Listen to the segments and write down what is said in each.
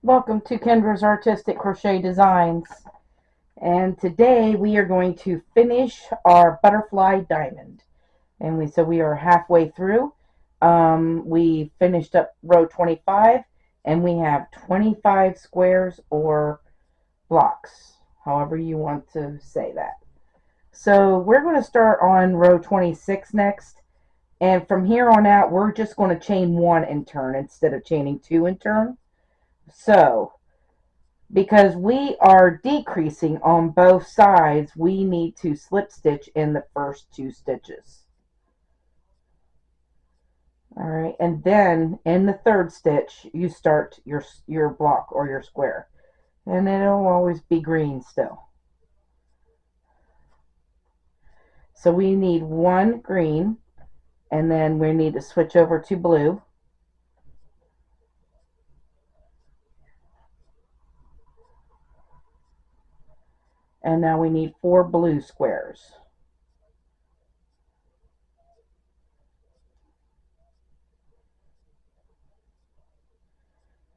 Welcome to Kendra's Artistic Crochet Designs, and today we are going to finish our butterfly diamond. And we are halfway through. We finished up row 25, and we have 25 squares or blocks, however you want to say that. So we're going to start on row 26 next, and from here on out we're just going to chain one in turn instead of chaining two in turn. So because we are decreasing on both sides, we need to slip stitch in the first two stitches. All right, and then in the third stitch, you start your block or your square, and it'll always be green still. So we need one green, and then we need to switch over to blue. And now we need 4 blue squares.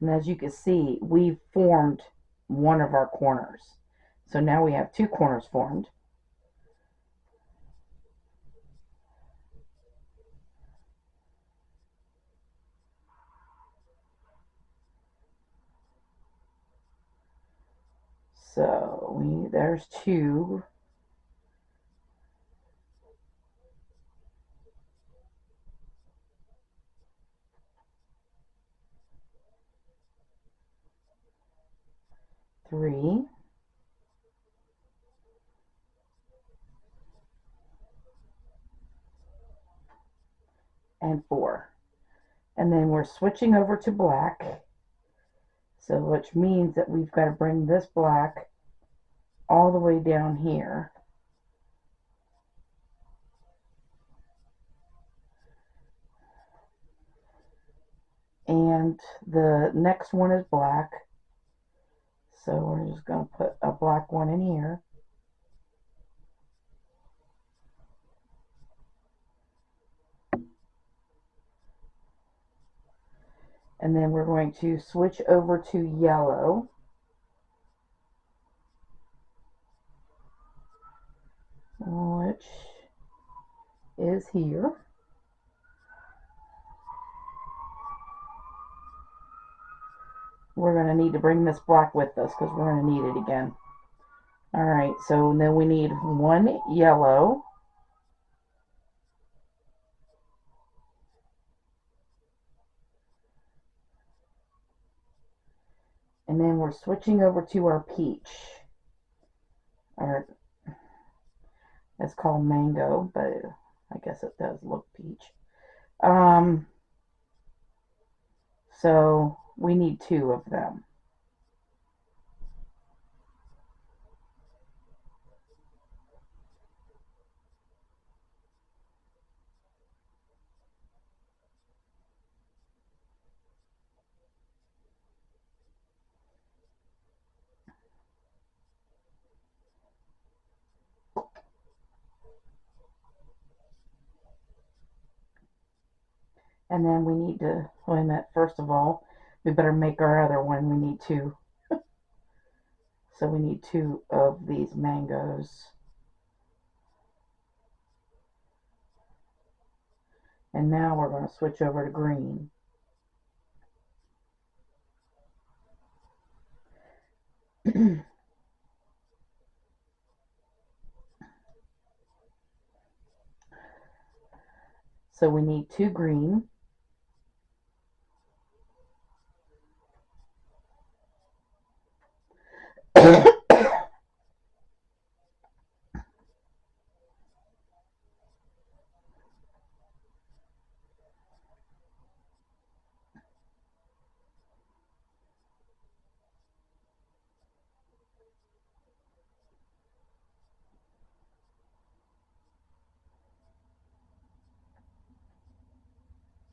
And as you can see, we've formed one of our corners. So now we have 2 corners formed. So there's 2. 3, and 4. And then we're switching over to black. So which means that we've got to bring this black all the way down here. And the next one is black. So we're just going to put a black one in here. And then we're going to switch over to yellow. Which is here. We're going to need to bring this black with us because we're going to need it again. Alright, so then we need one yellow. And then we're switching over to our peach. Or it's called mango, but I guess it does look peach. So we need 2 of them. And then we need to, wait a minute, first of all, we better make our other one. We need 2. So we need 2 of these mangoes. And now we're going to switch over to green. So we need 2 green.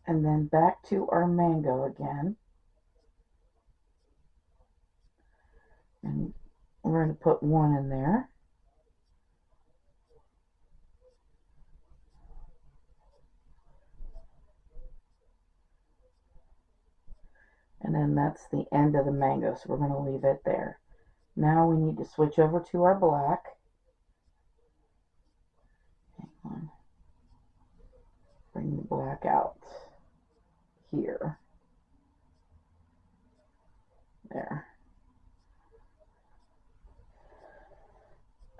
And then back to our mango again. And we're going to put 1 in there. And then that's the end of the mango, so we're going to leave it there. Now we need to switch over to our black. Hang on. Bring the black out here. There.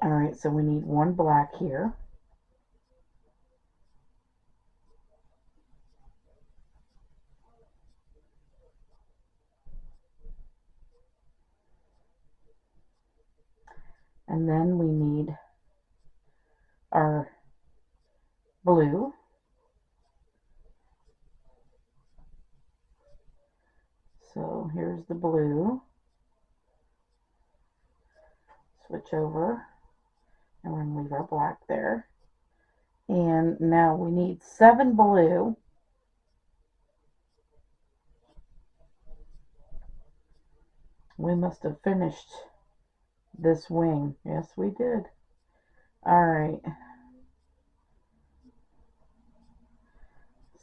Alright, so we need one black here. And then we need our blue. So here's the blue. Switch over. And we're going to leave our black there. And now we need 7 blue. We must have finished this wing. Yes, we did. Alright.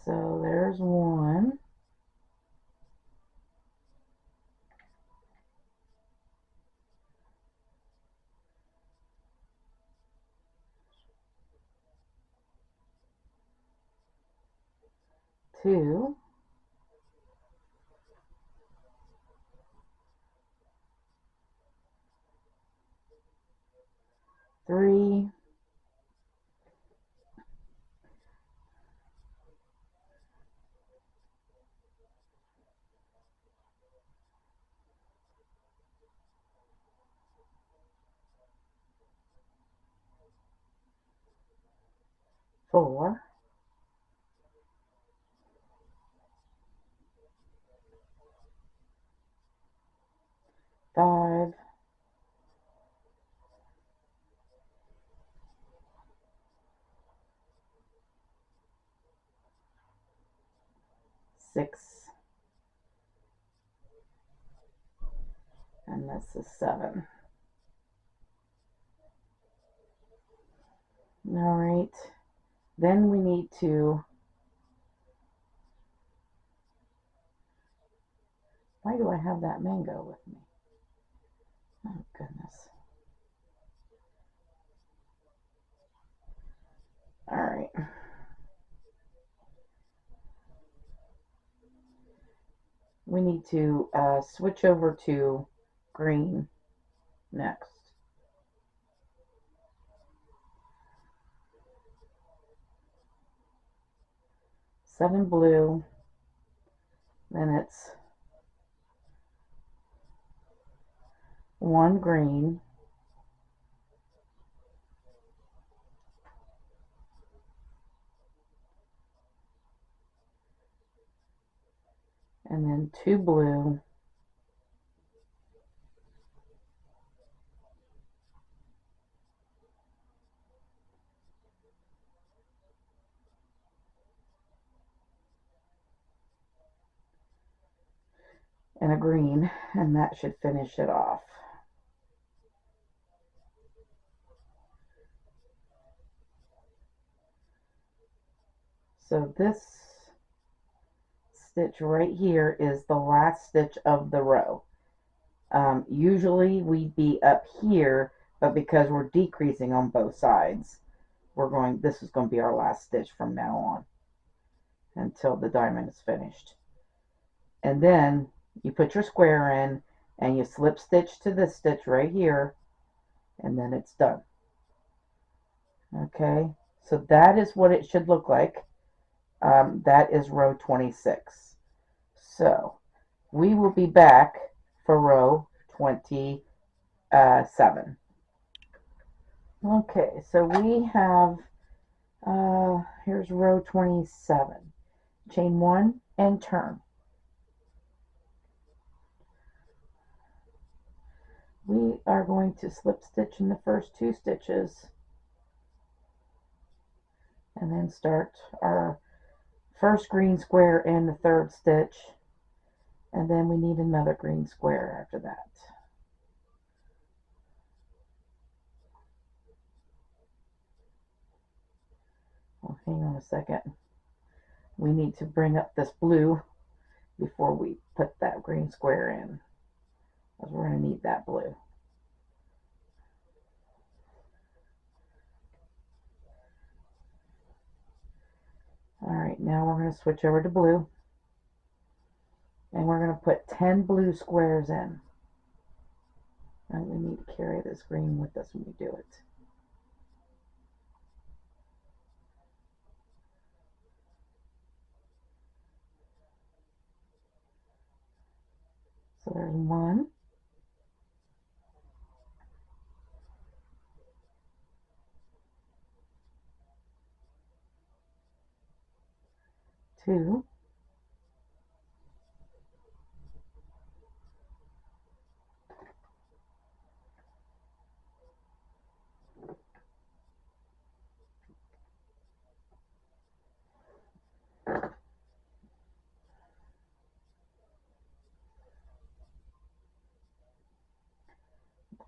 So there's one. Two. Three. Four. 5. 6. And this is 7. Alright. Then we need to... Why do I have that mango with me? Oh, goodness. Alright. We need to switch over to green next. Seven blue. Then it's 1 green. And then 2 blue. And a green, and that should finish it off. So this stitch right here is the last stitch of the row. Usually we'd be up here, but because we're decreasing on both sides, this is going to be our last stitch from now on until the diamond is finished. And then you put your square in and you slip stitch to this stitch right here, and then it's done. Okay, so that is what it should look like. That is row 26. So we will be back for row 27. Okay, so we have, here's row 27. Chain 1 and turn. We are going to slip stitch in the first 2 stitches and then start our first green square in the 3rd stitch, and then we need another green square after that. Well, hang on a second. We need to bring up this blue before we put that green square in, because we're going to need that blue. Alright, now we're going to switch over to blue, and we're going to put 10 blue squares in. And we need to carry this green with us when we do it. So there's 1, 2,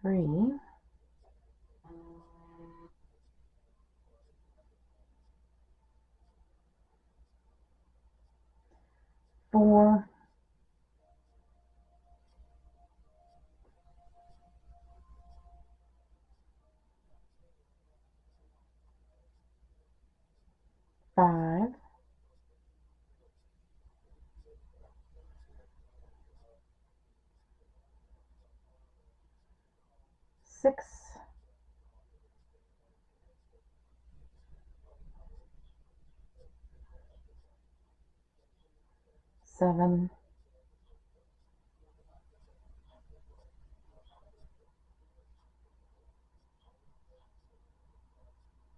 3, 4, 5, 6, 7,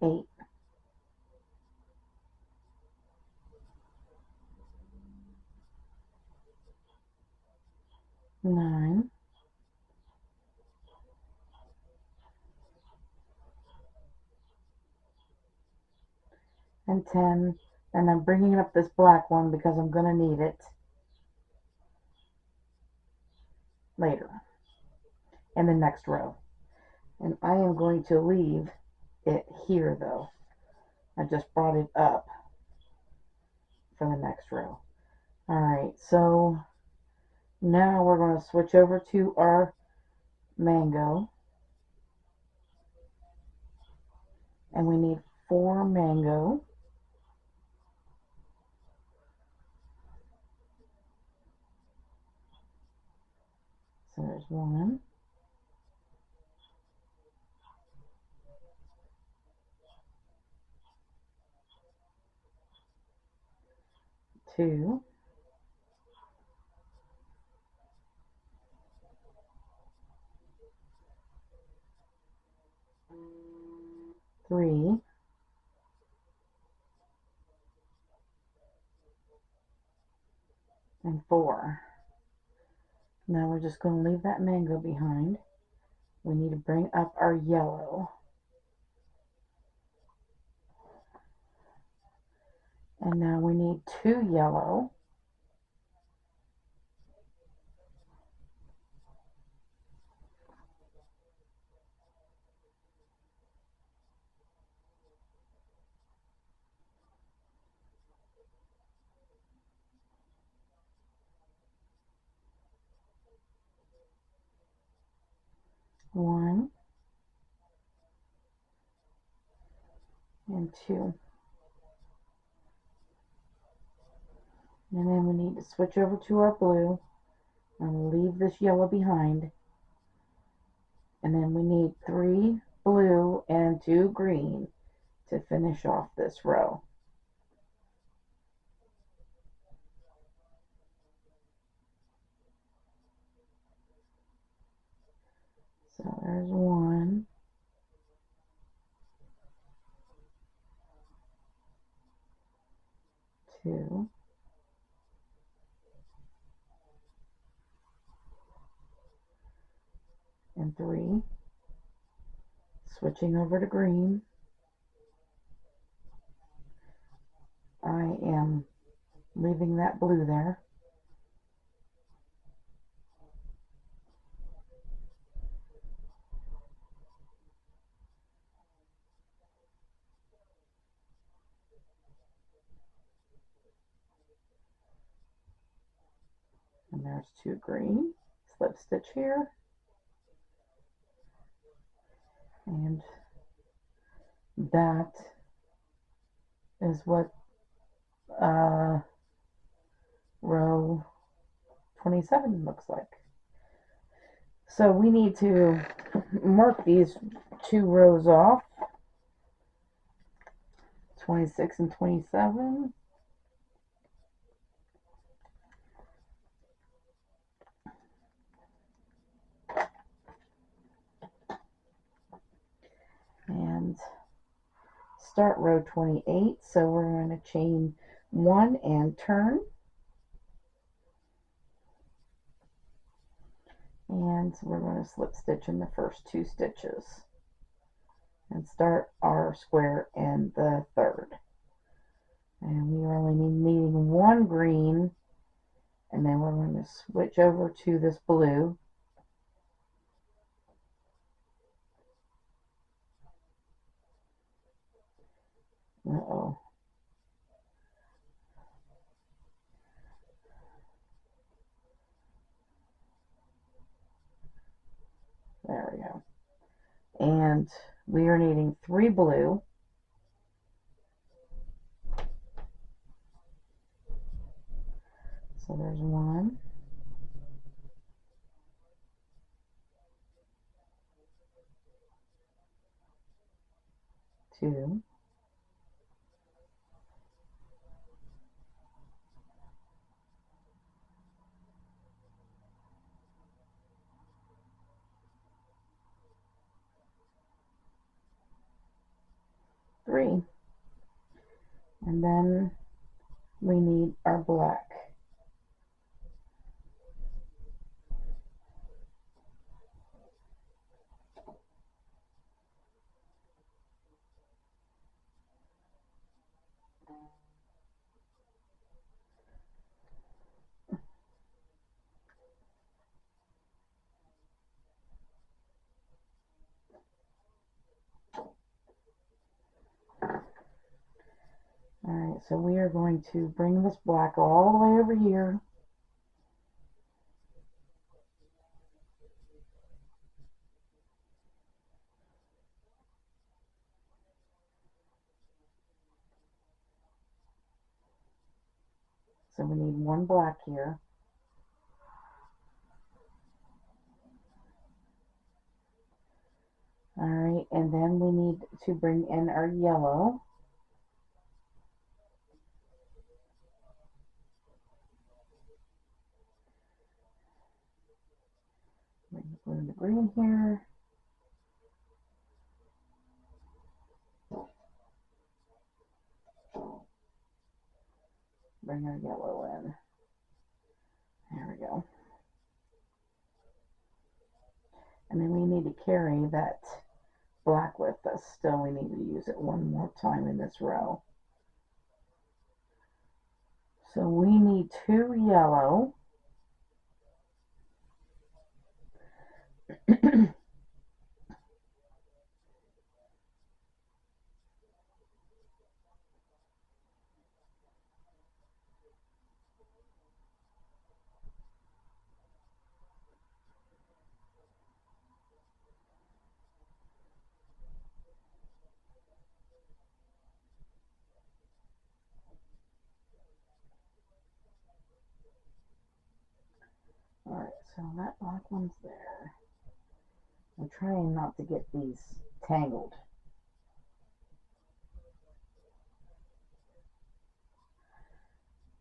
8, 9, and 10. And I'm bringing up this black one because I'm going to need it later in the next row. And I am going to leave it here though. I just brought it up for the next row. Alright, so now we're going to switch over to our mango. And we need 4 mango. So there's 1, 2, 3, and 4. Now we're just going to leave that mango behind. We need to bring up our yellow. And now we need 2 yellow. One and 2. And then we need to switch over to our blue and leave this yellow behind. And then we need 3 blue and 2 green to finish off this row. So there's 1, 2, and 3. Switching over to green. I am leaving that blue there. there's 2 green. Slip stitch here. And that is what row 27 looks like. So we need to mark these 2 rows off, 26 and 27. And start row 28, so we're going to chain 1 and turn. And we're going to slip stitch in the first 2 stitches and start our square in the third. And we are only needing 1 green, and then we're going to switch over to this blue. Uh-oh. There we go. And we are needing 3 blue. So there's 1, 2, 3. And then we need our black. Alright, so we are going to bring this black all the way over here. So we need 1 black here. Alright, and then we need to bring in our yellow. Bring the blue and the green here. Bring our yellow in. There we go. And then we need to carry that black with us. Still, we need to use it 1 more time in this row. So we need 2 yellow. Alright, so that black one's there. I'm trying not to get these tangled.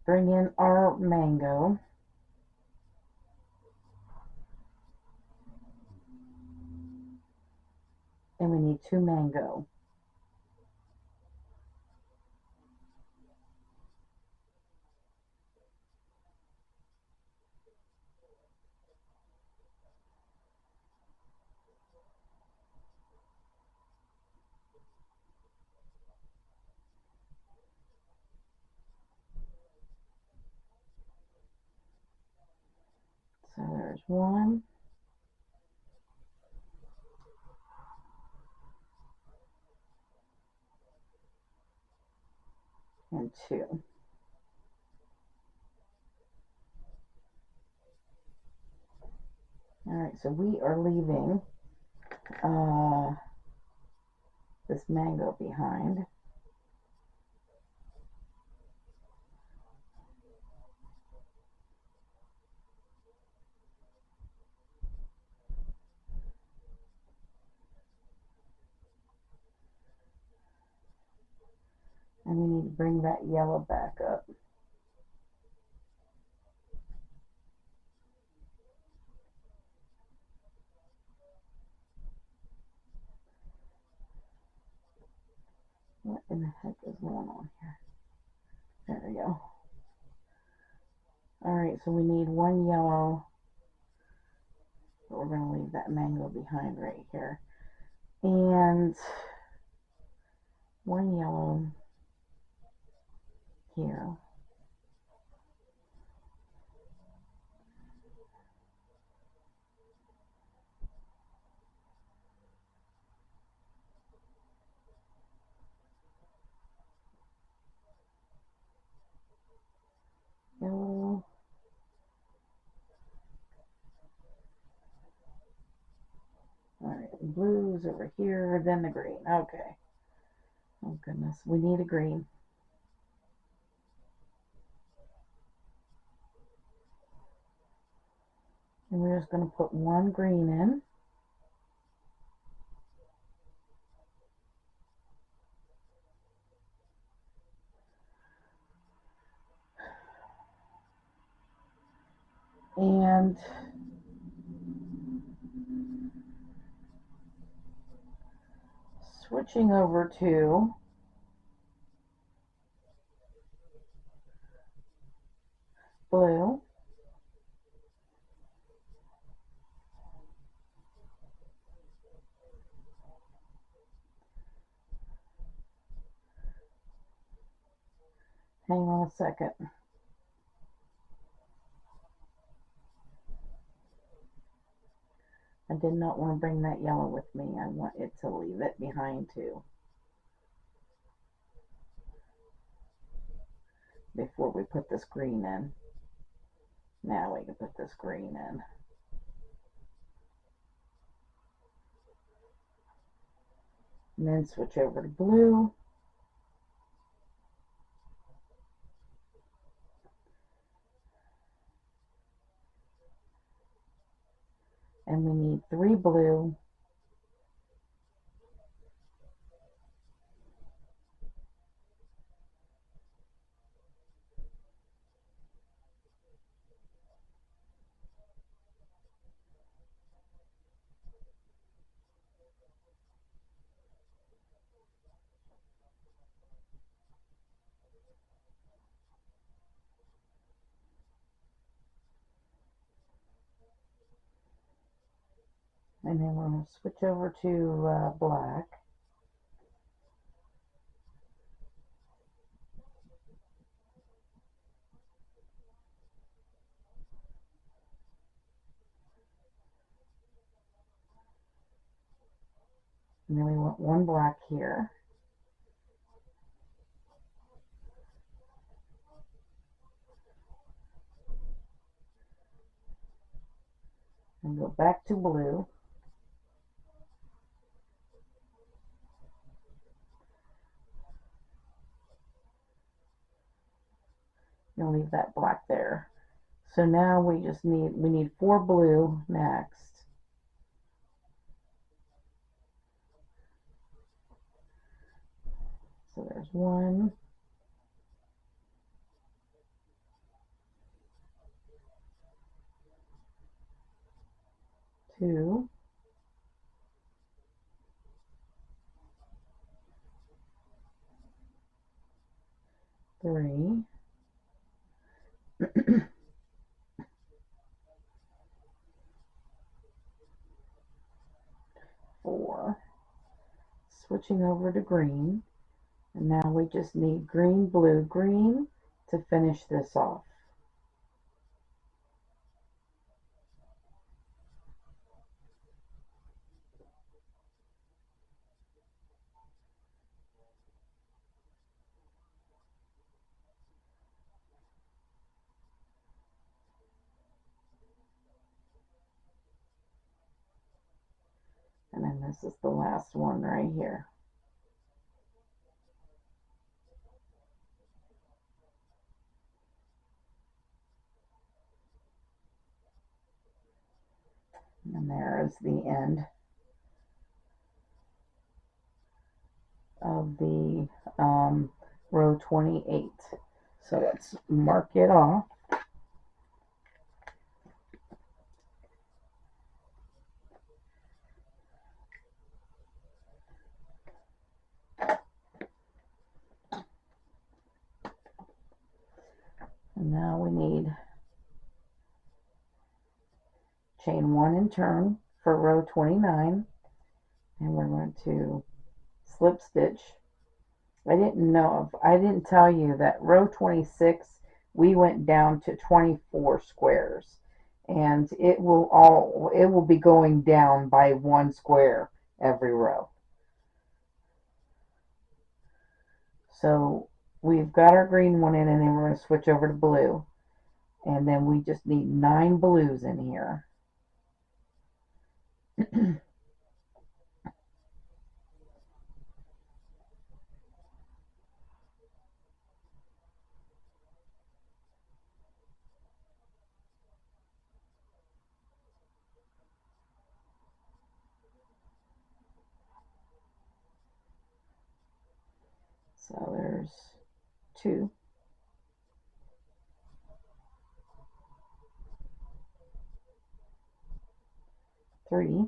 Bring in our mango. And we need 2 mango. So there's 1. And 2. Alright, so we are leaving this mango behind. And we need to bring that yellow back up. What in the heck is going on here? There we go. Alright, so we need one yellow. But we're going to leave that mango behind right here. And one yellow here. Yellow. Alright, blue's over here, then the green. Okay. Oh goodness, we need a green. And we're just going to put one green in. And switching over to blue. Hang on a second. I did not want to bring that yellow with me. I want it to leave it behind too. Before we put this green in. Now we can put this green in. And then switch over to blue. And we need 3 blue. And then we're going to switch over to black. And then we want one black here. And go back to blue. You'll leave that black there. So now we need 4 blue next. So there's 1, 2, 3, 4. Switching over to green. And now we just need green, blue, green to finish this off. And this is the last one right here. And there is the end of the row 28. So let's mark it off. And now we need chain 1 and turn for row 29, and we're going to slip stitch. I didn't tell you that row 26 we went down to 24 squares, and it will be going down by 1 square every row. So we've got our green one in, and then we're going to switch over to blue, and then we just need 9 blues in here. So there's 2, 3,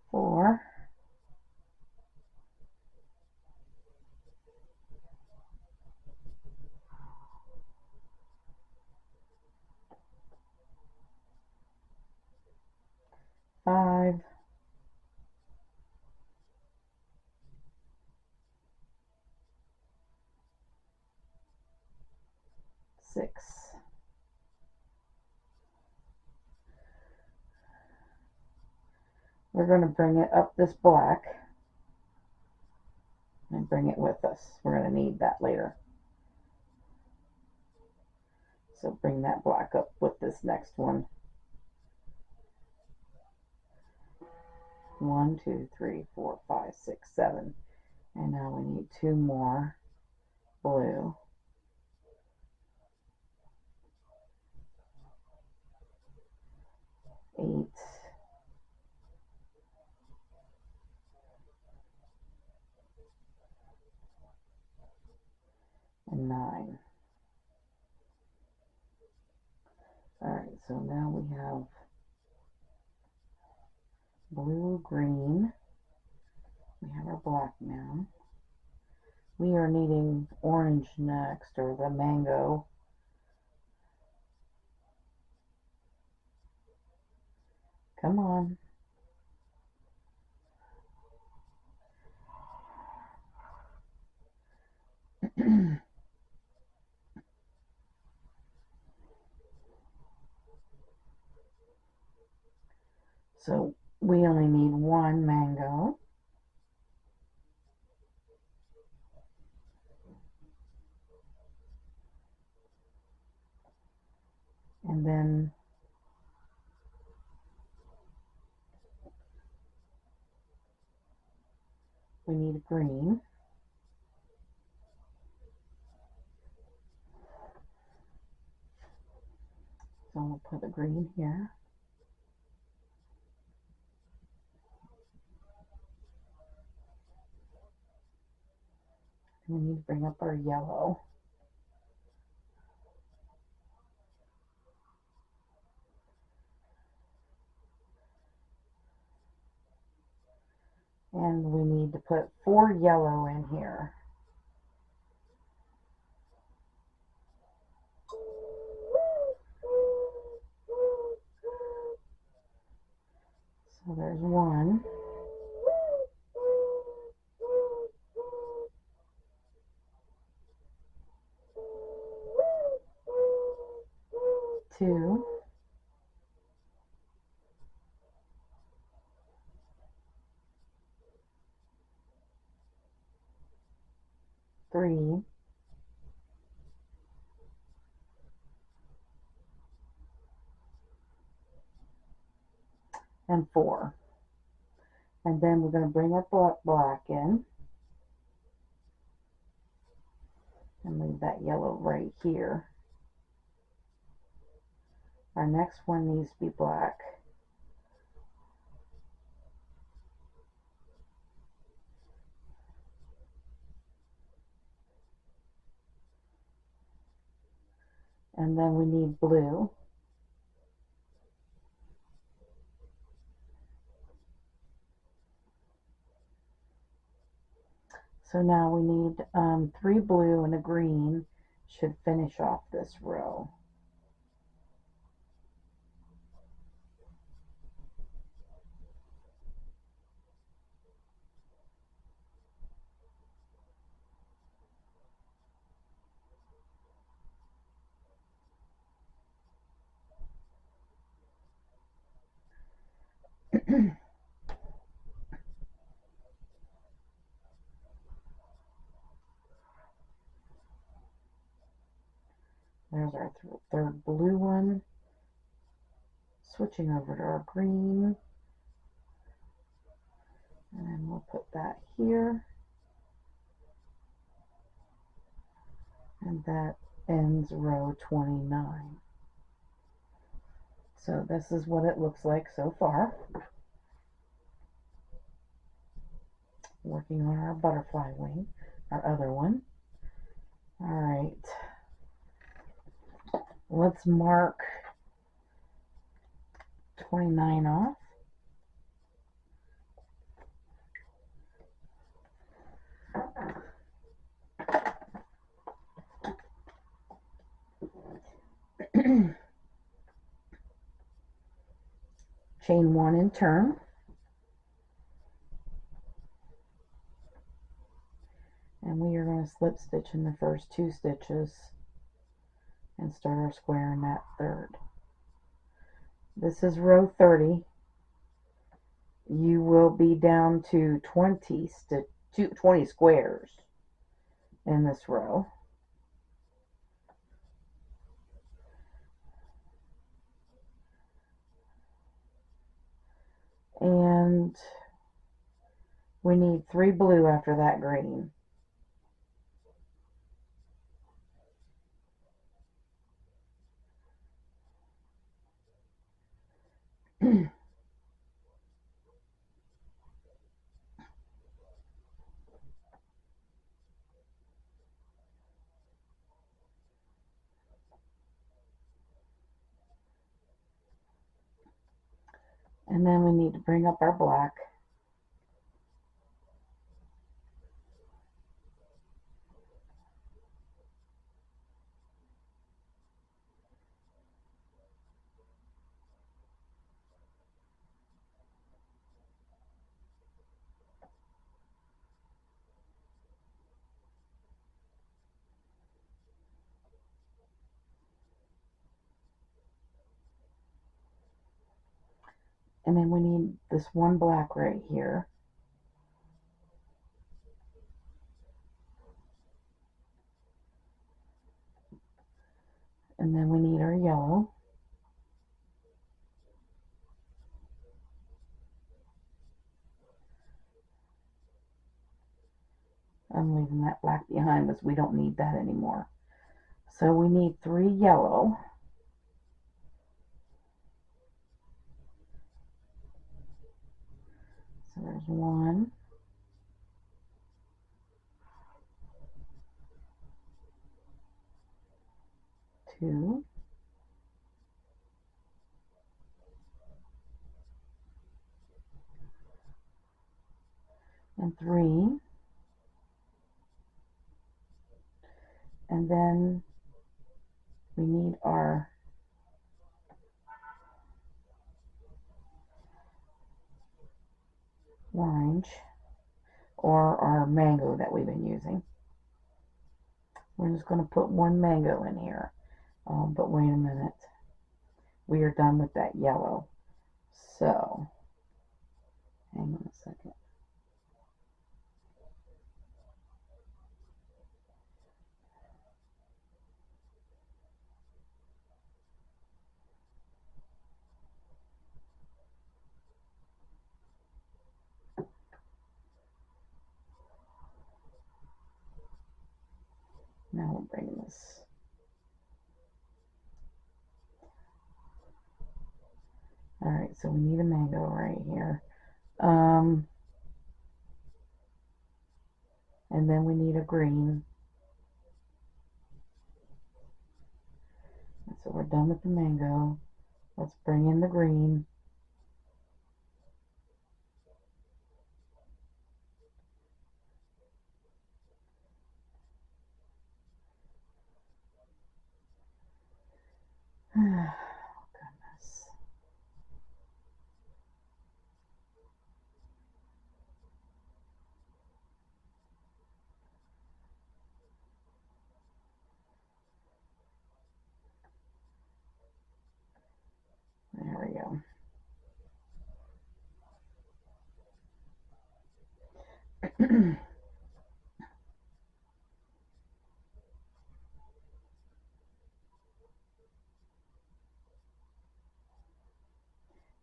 4, 5, 6. We're going to bring it up this black and bring it with us. We're going to need that later. So bring that black up with this next one. 1, 2, 3, 4, 5, 6, 7. And now we need 2 more blue. 8. And 9. Alright, so now we have blue, green. We have our black now. We are needing orange next, or the mango. Come on. So we only need 1 mango. And then we need a green. So we'll put a green here. And we need to bring up our yellow. And we need to put 4 yellow in here. So there's 1. 2. 3. and 4. And then we're going to bring our black in and leave that yellow right here. Our next one needs to be black. And then we need blue. So now we need 3 blue and a green should finish off this row. There's our third blue one. Switching over to our green. And then we'll put that here. And that ends row 29. So this is what it looks like so far. Working on our butterfly wing, our other one. All right. Let's mark 29 off. Chain 1 and turn. And we are going to slip stitch in the first 2 stitches and start our square in that third. This is row 30. You will be down to 20 squares in this row. And we need 3 blue after that green. And then we need to bring up our black. And then we need this one black right here. And then we need our yellow. I'm leaving that black behind because we don't need that anymore. So we need 3 yellow. So there's 1, 2, and 3. And then we need our orange or our mango that we've been using. We're just going to put 1 mango in here. But wait a minute. We are done with that yellow. So, hang on a second. Now we'll bring this. Alright, so we need a mango right here. And then we need a green. And so we're done with the mango. Let's bring in the green. Goodness. There we go.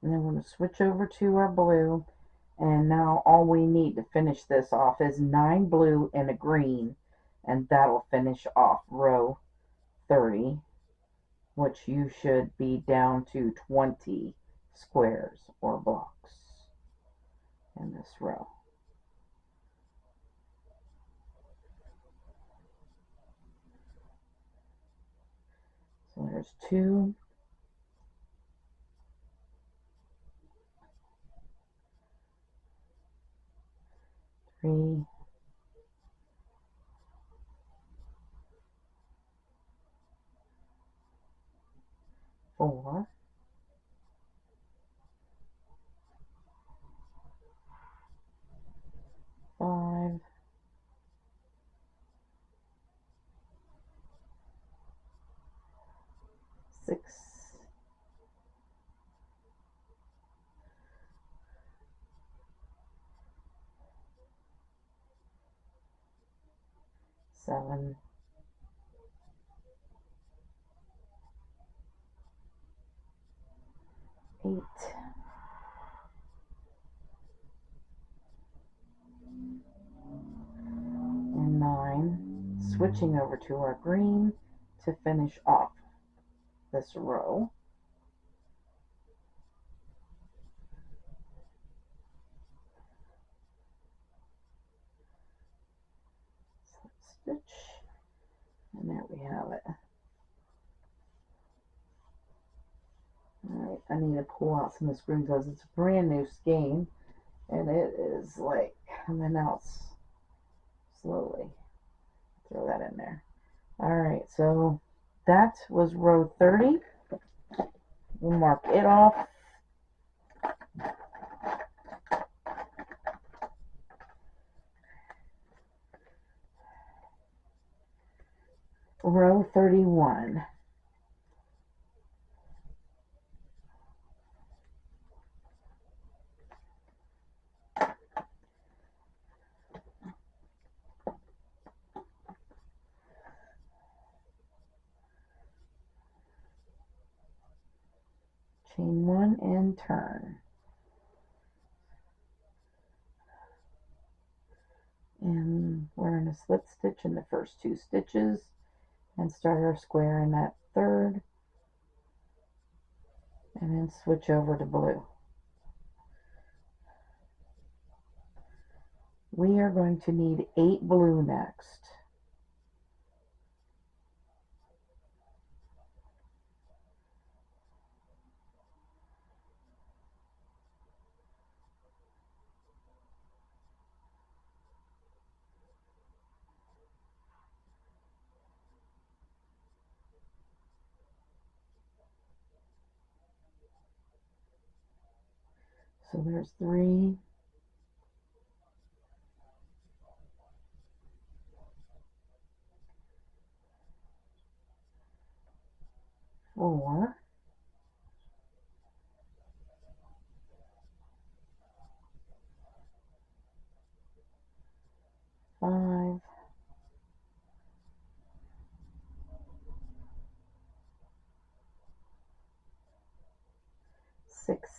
And then we're going to switch over to our blue. And now all we need to finish this off is 9 blue and a green. And that'll finish off row 30, which you should be down to 20 squares or blocks in this row. So there's 2, 3, 4, 5, 6, 7, 8, and 9. Switching over to our green to finish off this row. Slip stitch, and there we have it. Alright, I need to pull out some of the screws because it's a brand new skein and it is like coming out slowly. Throw that in there. Alright, so that was row 30. We'll mark it off. Row 31. Chain 1 and turn. And we're going to slip stitch in the first 2 stitches and start our square in that third, and then switch over to blue. We are going to need 8 blue next. So there's 3, 4, 5, 6,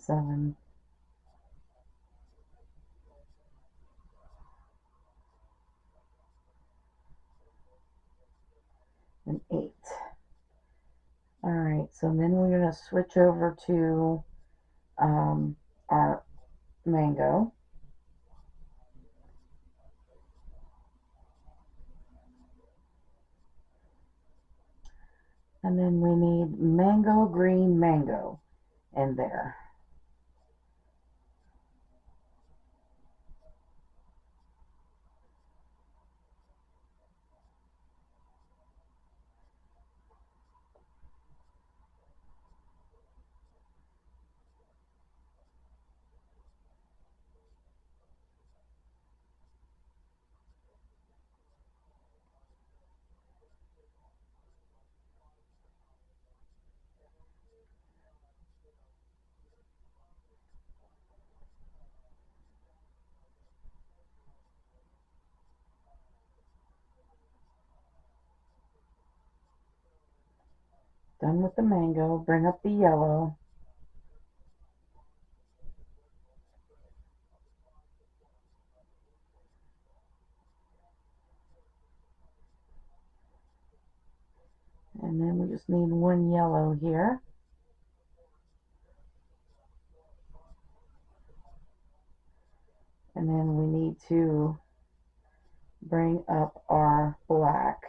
7, and 8. Alright, so then we're going to switch over to our mango. And then we need mango, green, mango in there. Done with the mango, bring up the yellow. And then we just need one yellow here. And then we need to bring up our black.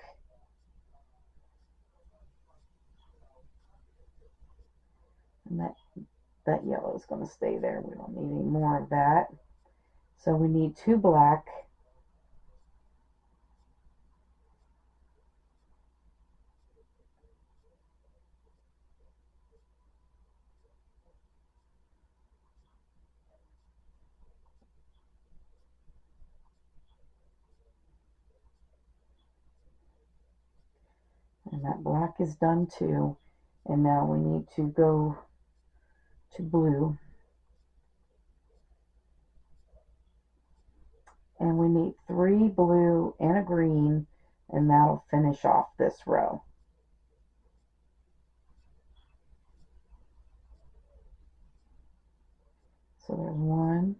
And that yellow is going to stay there. We don't need any more of that. So we need 2 black. And that black is done too. And now we need to go to blue. And we need 3 blue and a green, and that'll finish off this row. So there's 1,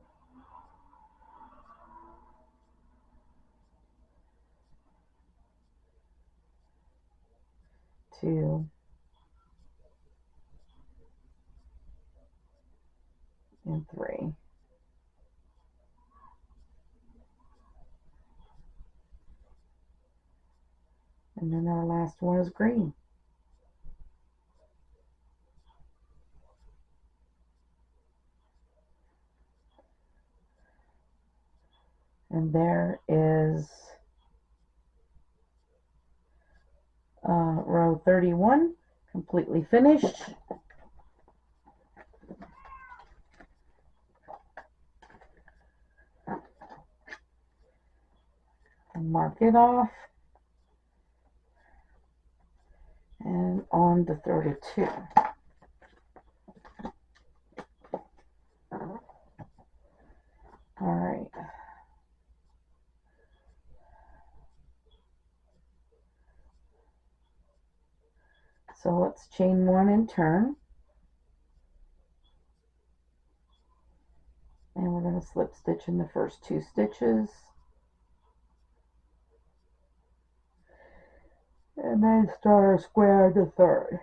2, and 3. And then our last one is green. And there is row 31 completely finished. And mark it off. And on to 32. Alright. So let's chain 1 and turn. And we're going to slip stitch in the first 2 stitches. And then start a square the third.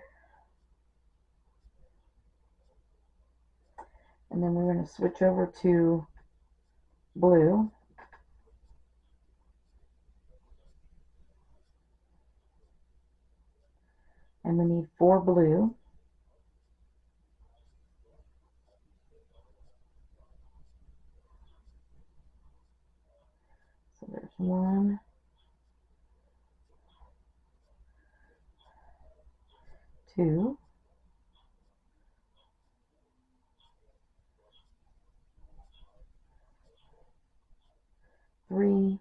And then we're going to switch over to blue. And we need 4 blue. So there's 1, 2, 3,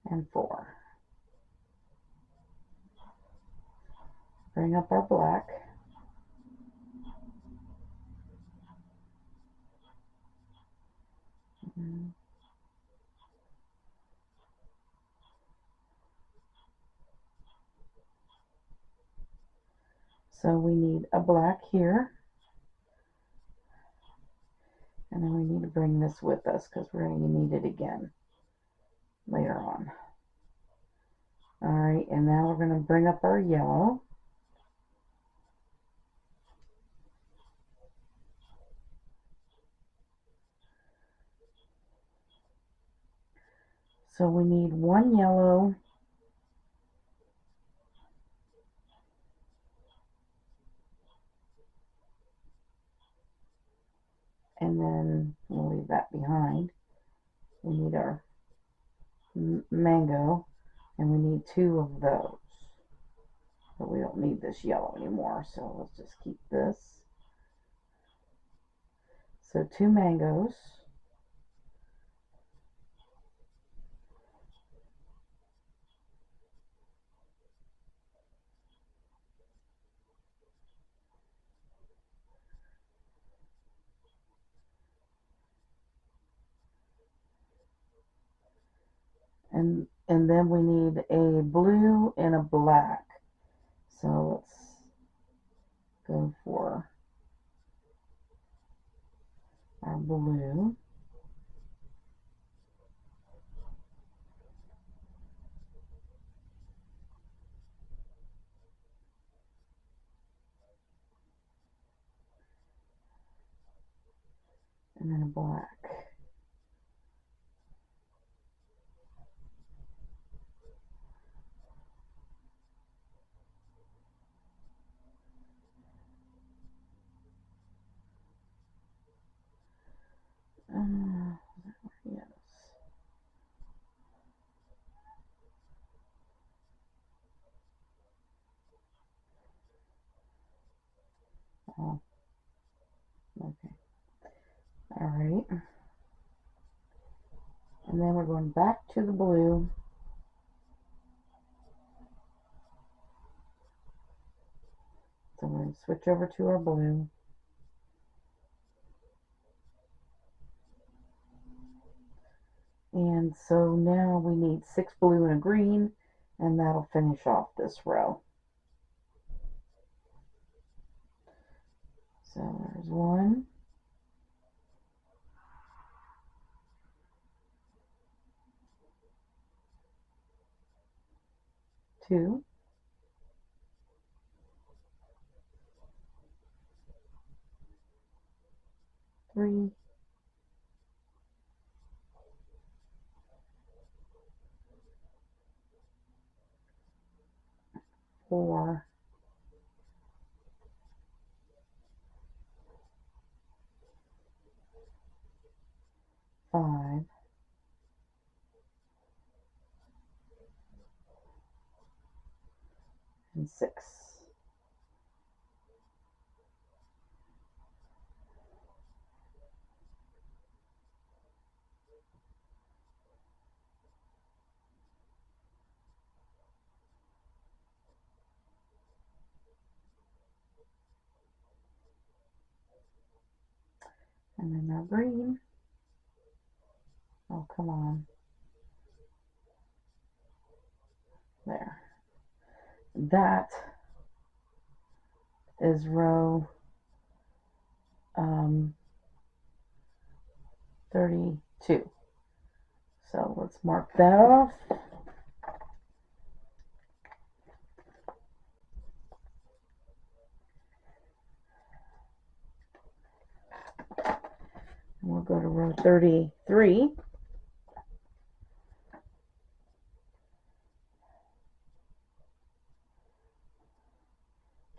and 4. Bring up our black. So we need a black here. And then we need to bring this with us because we're going to need it again later on. Alright, and now we're going to bring up our yellow. So we need one yellow, and then we'll leave that behind. We need our mango, and we need two of those. But we don't need this yellow anymore, so let's just keep this. So two mangoes. And then we need a blue and a black. So let's go for our blue. And then a black. Yes. Oh, okay. All right. And then we're going back to the blue. So we're going to switch over to our blue. And so now we need 6 blue and a green, and that'll finish off this row. So there's 1, 2, 3, 4, 5, and 6. And then our green. Oh, come on. There. That is row 32. So let's mark that off. And we'll go to row 33.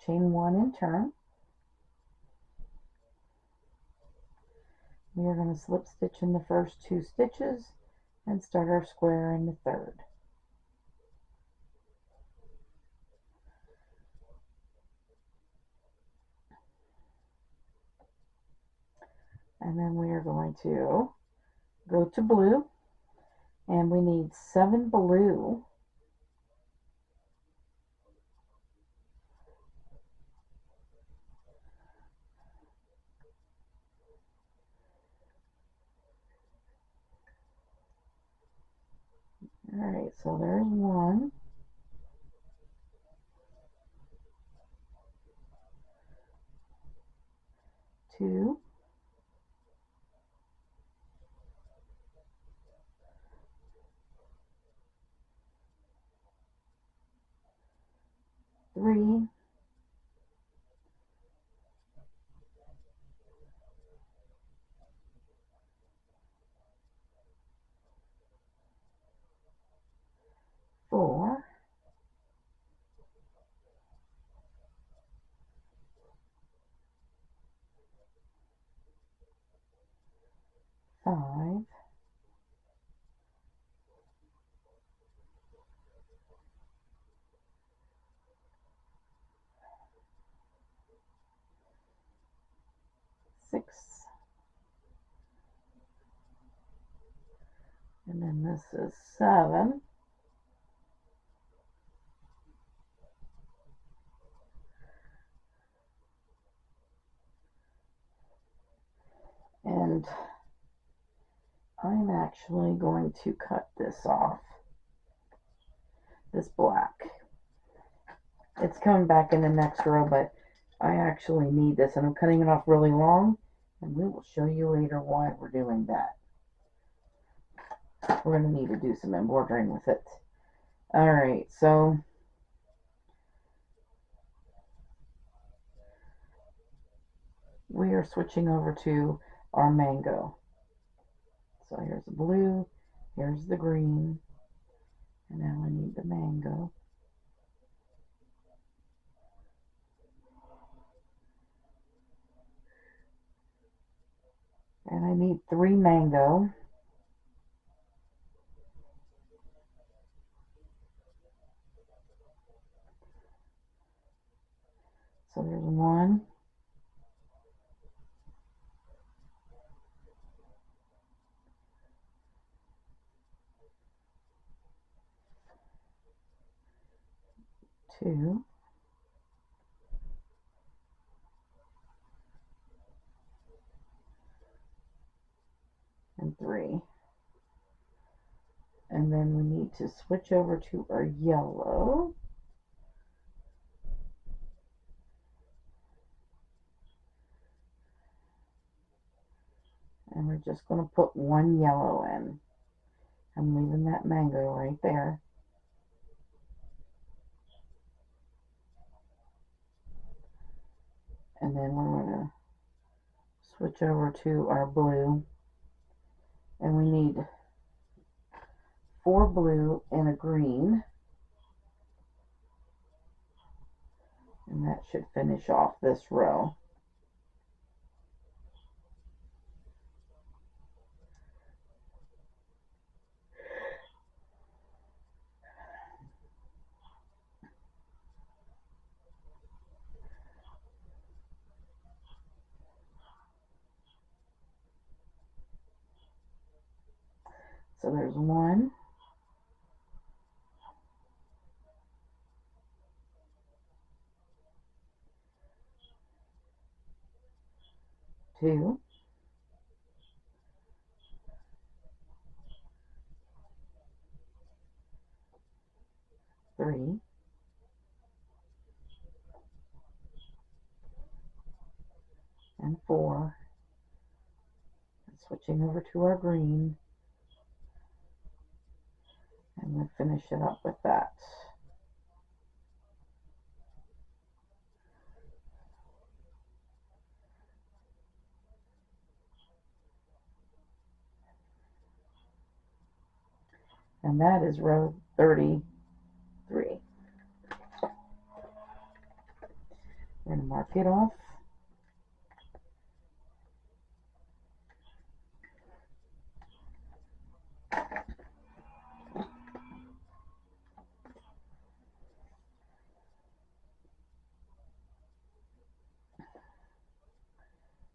Chain 1 and turn. We are going to slip stitch in the first 2 stitches and start our square in the third. And then we are going to go to blue, and we need 7 blue. Alright, so there's 1. 2, 3, 4, 5, 6, and then this is 7, and I'm actually going to cut this off, this black. It's coming back in the next row, but I actually need this, and I'm cutting it off really long, and we will show you later why we're doing that. We're going to need to do some embroidering with it. Alright, so we are switching over to our mango. So here's the blue, here's the green, and now I need the mango. And I need 3 mango. So there's 1, 2, and 3. And then we need to switch over to our yellow. And we're just going to put 1 yellow in. I'm leaving that mango right there. And then we're going to switch over to our blue. And we need 4 blue and a green. And that should finish off this row. So there's 1, 2, 3, and 4. And switching over to our green. And we'll finish it up with that. And that is row 33. We're going to mark it off.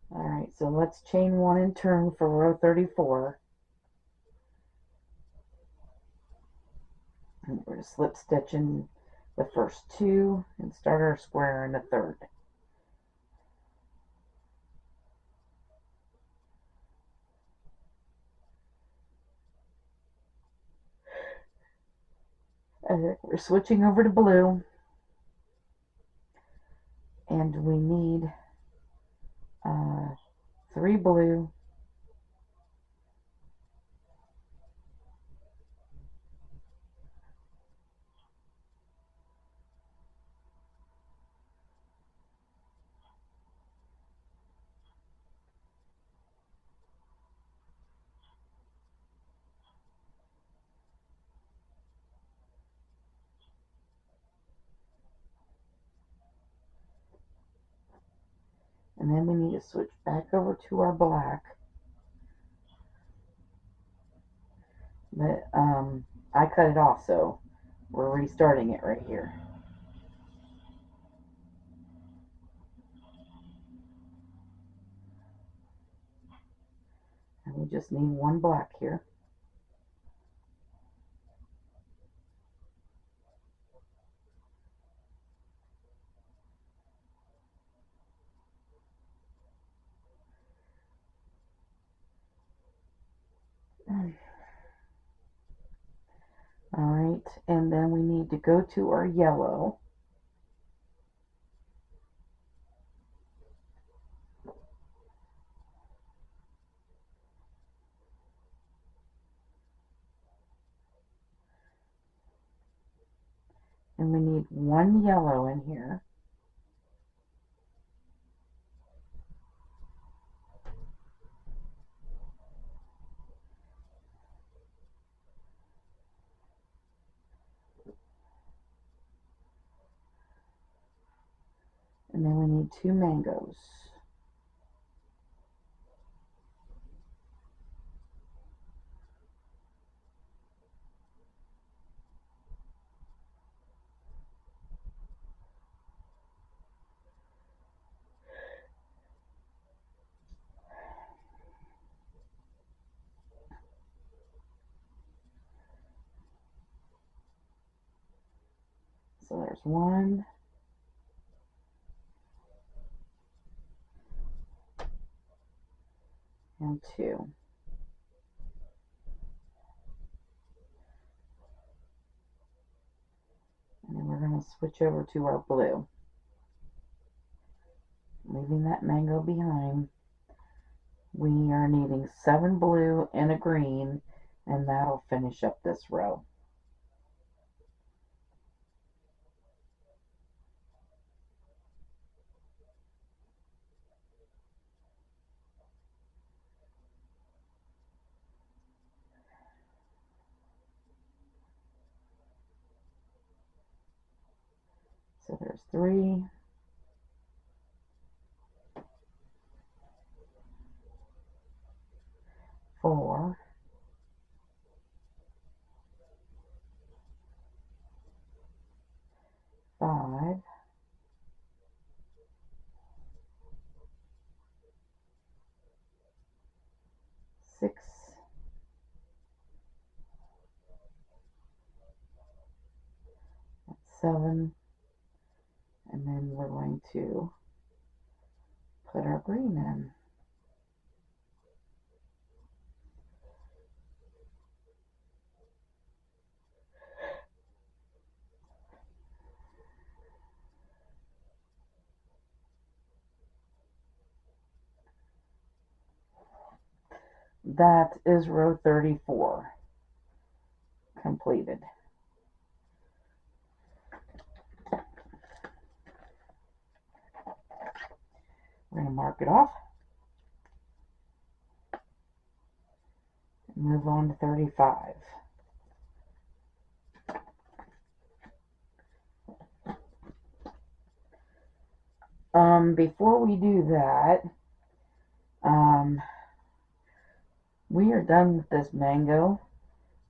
Alright, so let's chain 1 and turn for row 34. And we're slip stitch in the first 2 and start our square in the 3rd. We're switching over to blue, and we need 3 blue, and then we need to switch back over to our black. But I cut it off, so we're restarting it right here. And we just need one black here. Alright, and then we need to go to our yellow. And we need one yellow in here. And then we need 2 mangoes. So there's 1. And 2. And then we're going to switch over to our blue. Leaving that mango behind. We are needing 7 blue and a green, and that'll finish up this row. So there's 3. 4. 5. 6. 7. And then we're going to put our green in. That is row 34 completed. We're going to mark it off. Move on to 35. Before we do that, we are done with this mango,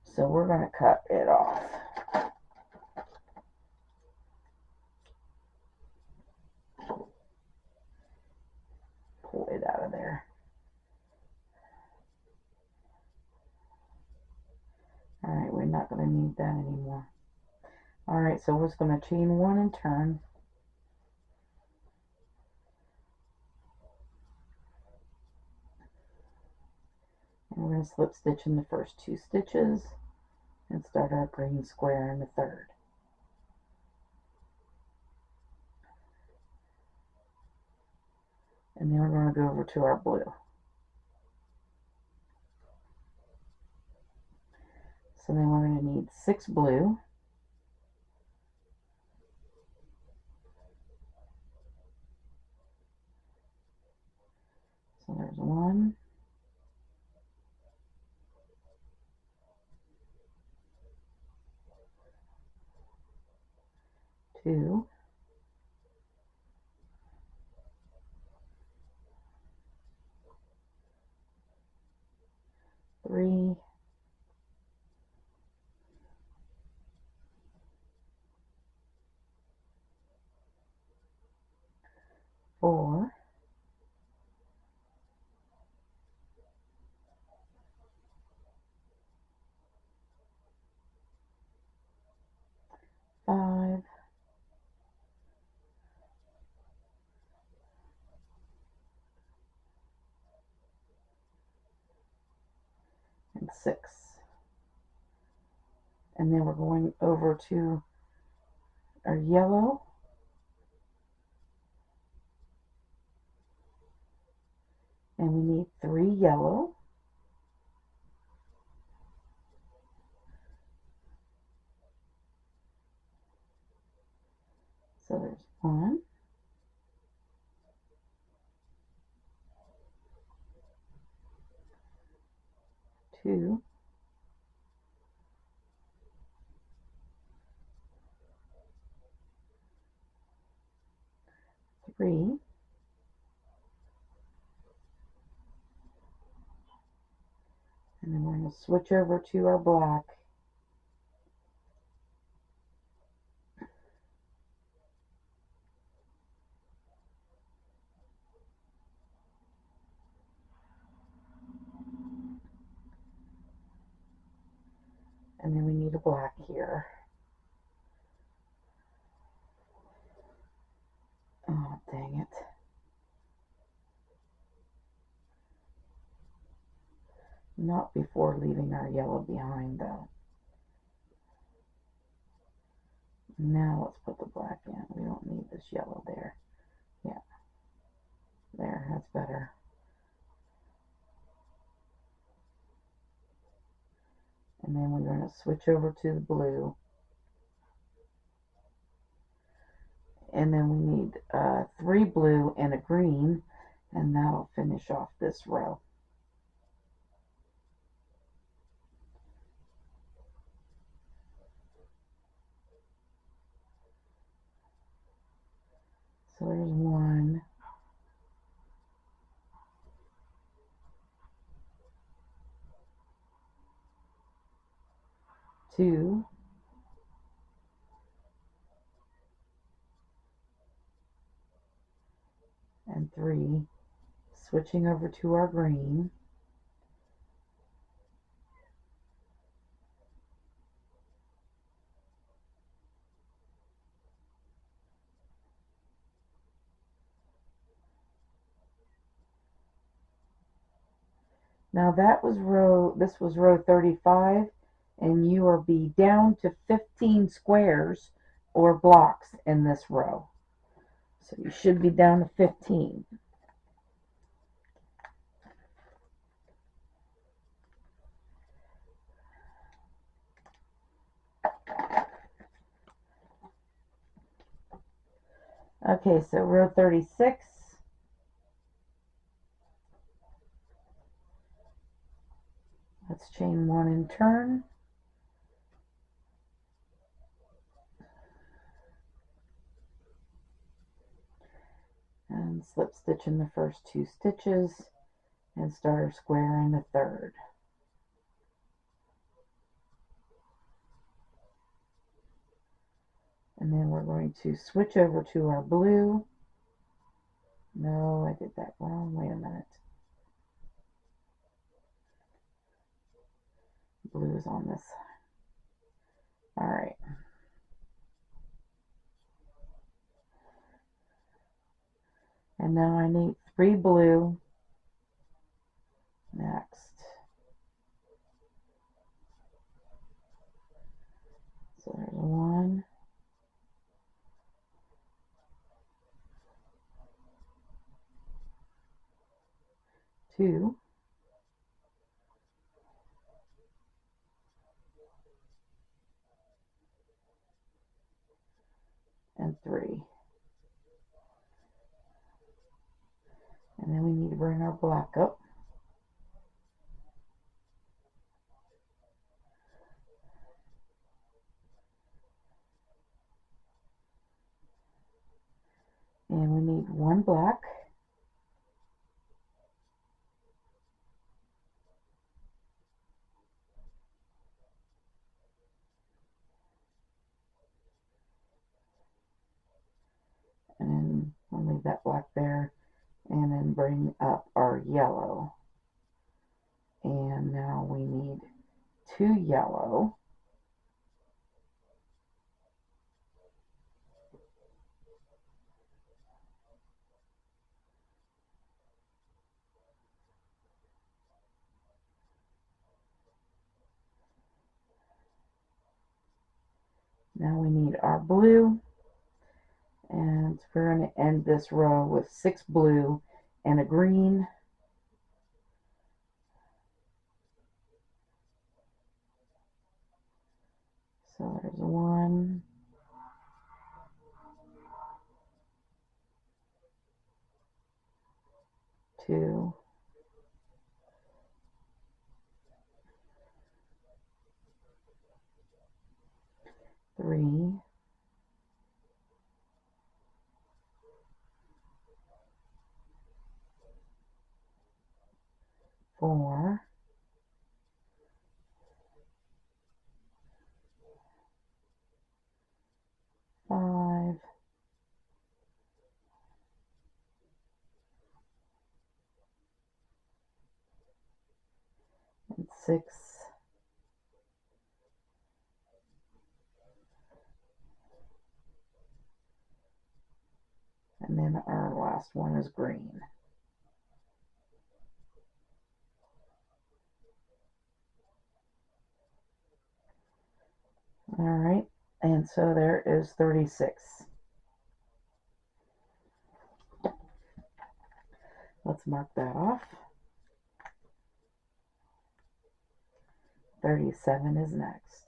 so we're going to cut it off. Pull it out of there. Alright, we're not going to need that anymore. Alright, so we're just going to chain 1 and turn. And we're going to slip stitch in the first 2 stitches and start our green square in the third. And And then we're going to go over to our blue. So then we're going to need 6 blue. So there's 1, 2, 3, 4, 5, and 6. And then we're going over to our yellow. And we need 3 yellow. So there's 1, 2, 3, and then we're going to switch over to our black. And then we need a black here. Oh, dang it. Not before leaving our yellow behind, though. Now let's put the black in. We don't need this yellow there. Yeah. There, that's better. And then we're going to switch over to the blue. And then we need 3 blue and a green, and that'll finish off this row. So there's 1, 2, and 3. Switching over to our green. Now this was row 35, and you will be down to 15 squares or blocks in this row. So you should be down to 15. Okay, so row 36. Let's chain 1 and turn. And slip stitch in the first 2 stitches and start our square in the third. And then we're going to switch over to our blue. No, I did that wrong. Wait a minute. Blue is on this side. All right. And now I need 3 blue. Next. So there's 1, 2, and 3. And then we need to bring our black up. And we need 1 black. And then we'll leave that black there. And then bring up our yellow. And now we need 2 yellow. Now we need our blue, and we're going to end this row with 6 blue and a green. So there's 1, 2, 3, 4, 5, and 6, and then our last one is green. All right, and so there is 36. Let's mark that off. 37 is next.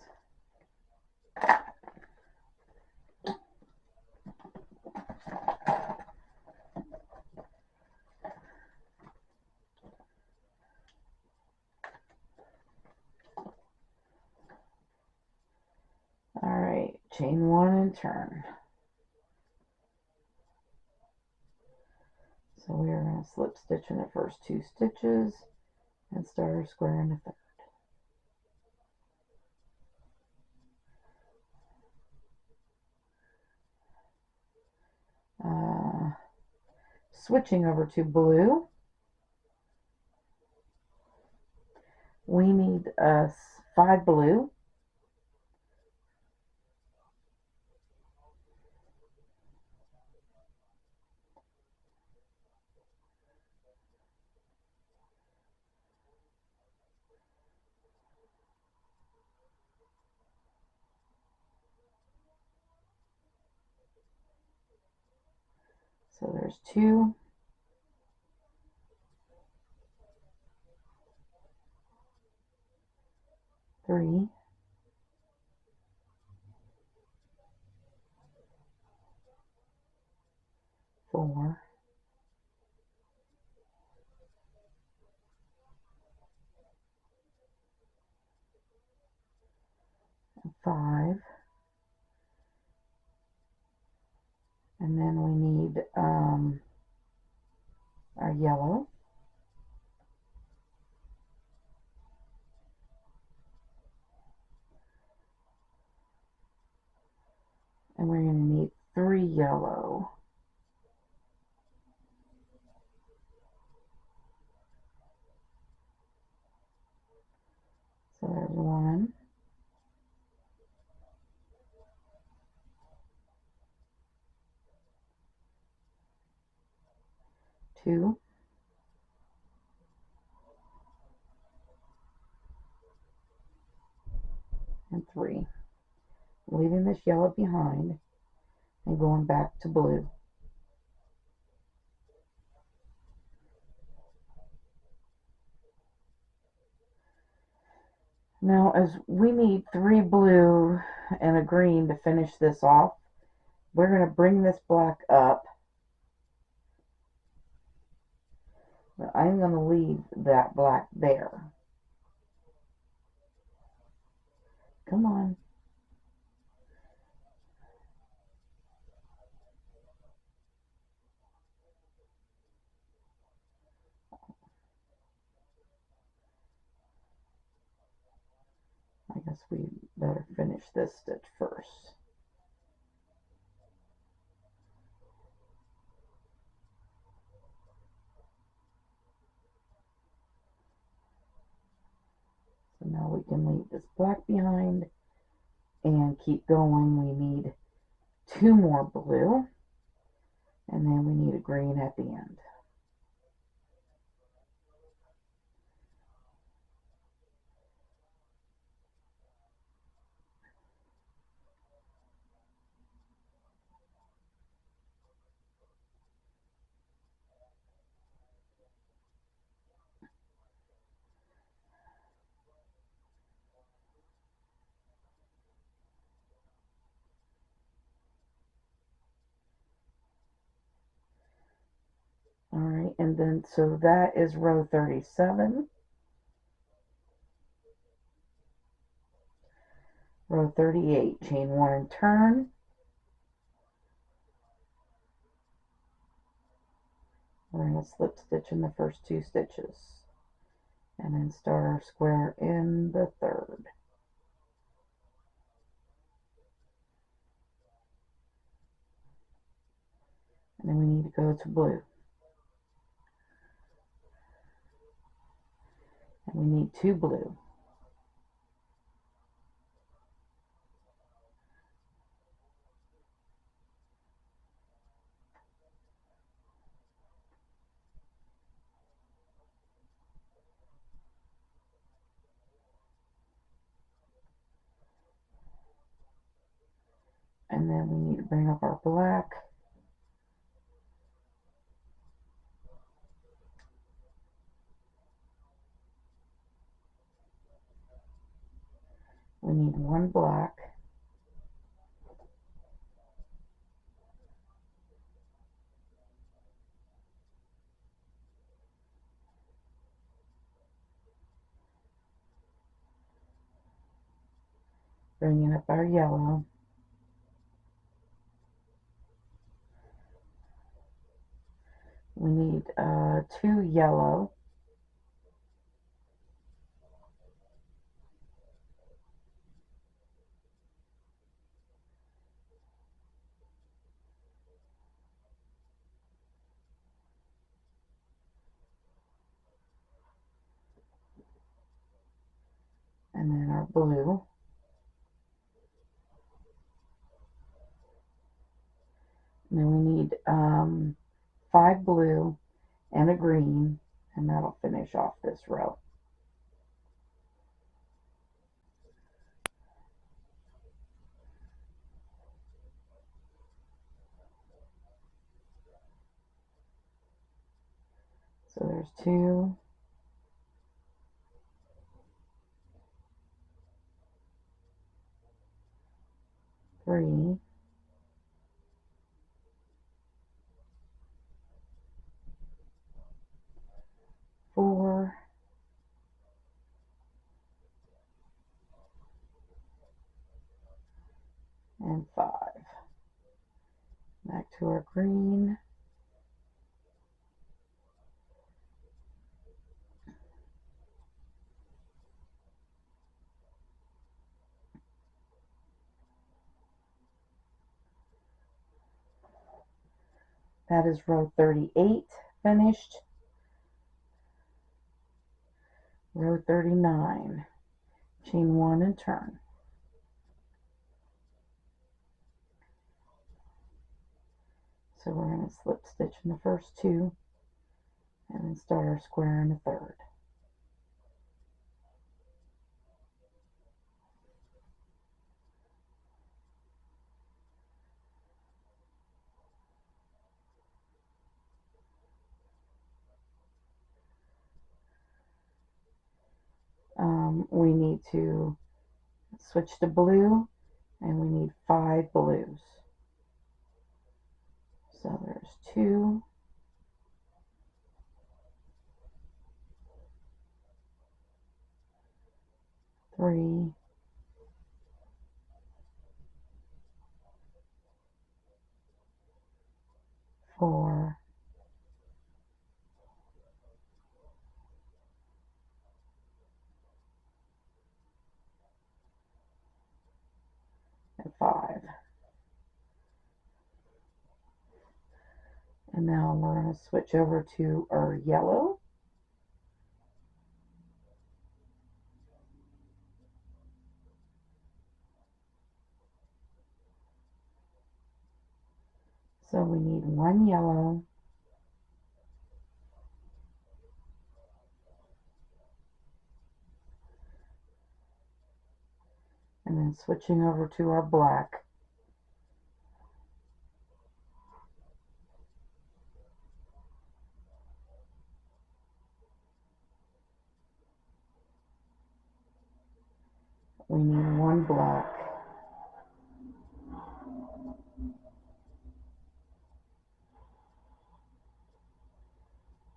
All right, chain 1 and turn. So we are going to slip stitch in the first 2 stitches and start our square in the third. Switching over to blue, we need 5 blue, so there's 2, 3, 4, and 5, and then we need our yellow, and we're going to need 3 yellow. So there's 1, 2, and 3. Leaving this yellow behind and going back to blue. Now, as we need 3 blue and a green to finish this off, we're going to bring this black up. But I'm going to leave that black there. Come on. I guess we better finish this stitch first. So now we can leave this black behind and keep going. We need 2 more blue, and then we need a green at the end. Alright, and then so that is row 37. Row 38, chain 1 and turn. We're going to slip stitch in the first 2 stitches and then start our square in the third. And then we need to go to blue. And we need 2 blue. And then we need to bring up our black. We need 1 black. Bringing up our yellow. We need 2 yellow. And then our blue. And then we need 5 blue and a green, and that'll finish off this row. So there's 2, 3, 4, and 5. Back to our green. That is row 38 finished. Row 39, chain 1 and turn. So we're going to slip stitch in the first 2 and then start our square in the third. we need to switch to blue, and we need 5 blues. So there's 2, 3, 4, and 5. And now we're going to switch over to our yellow. So we need 1 yellow, and then switching over to our black. We need 1 black.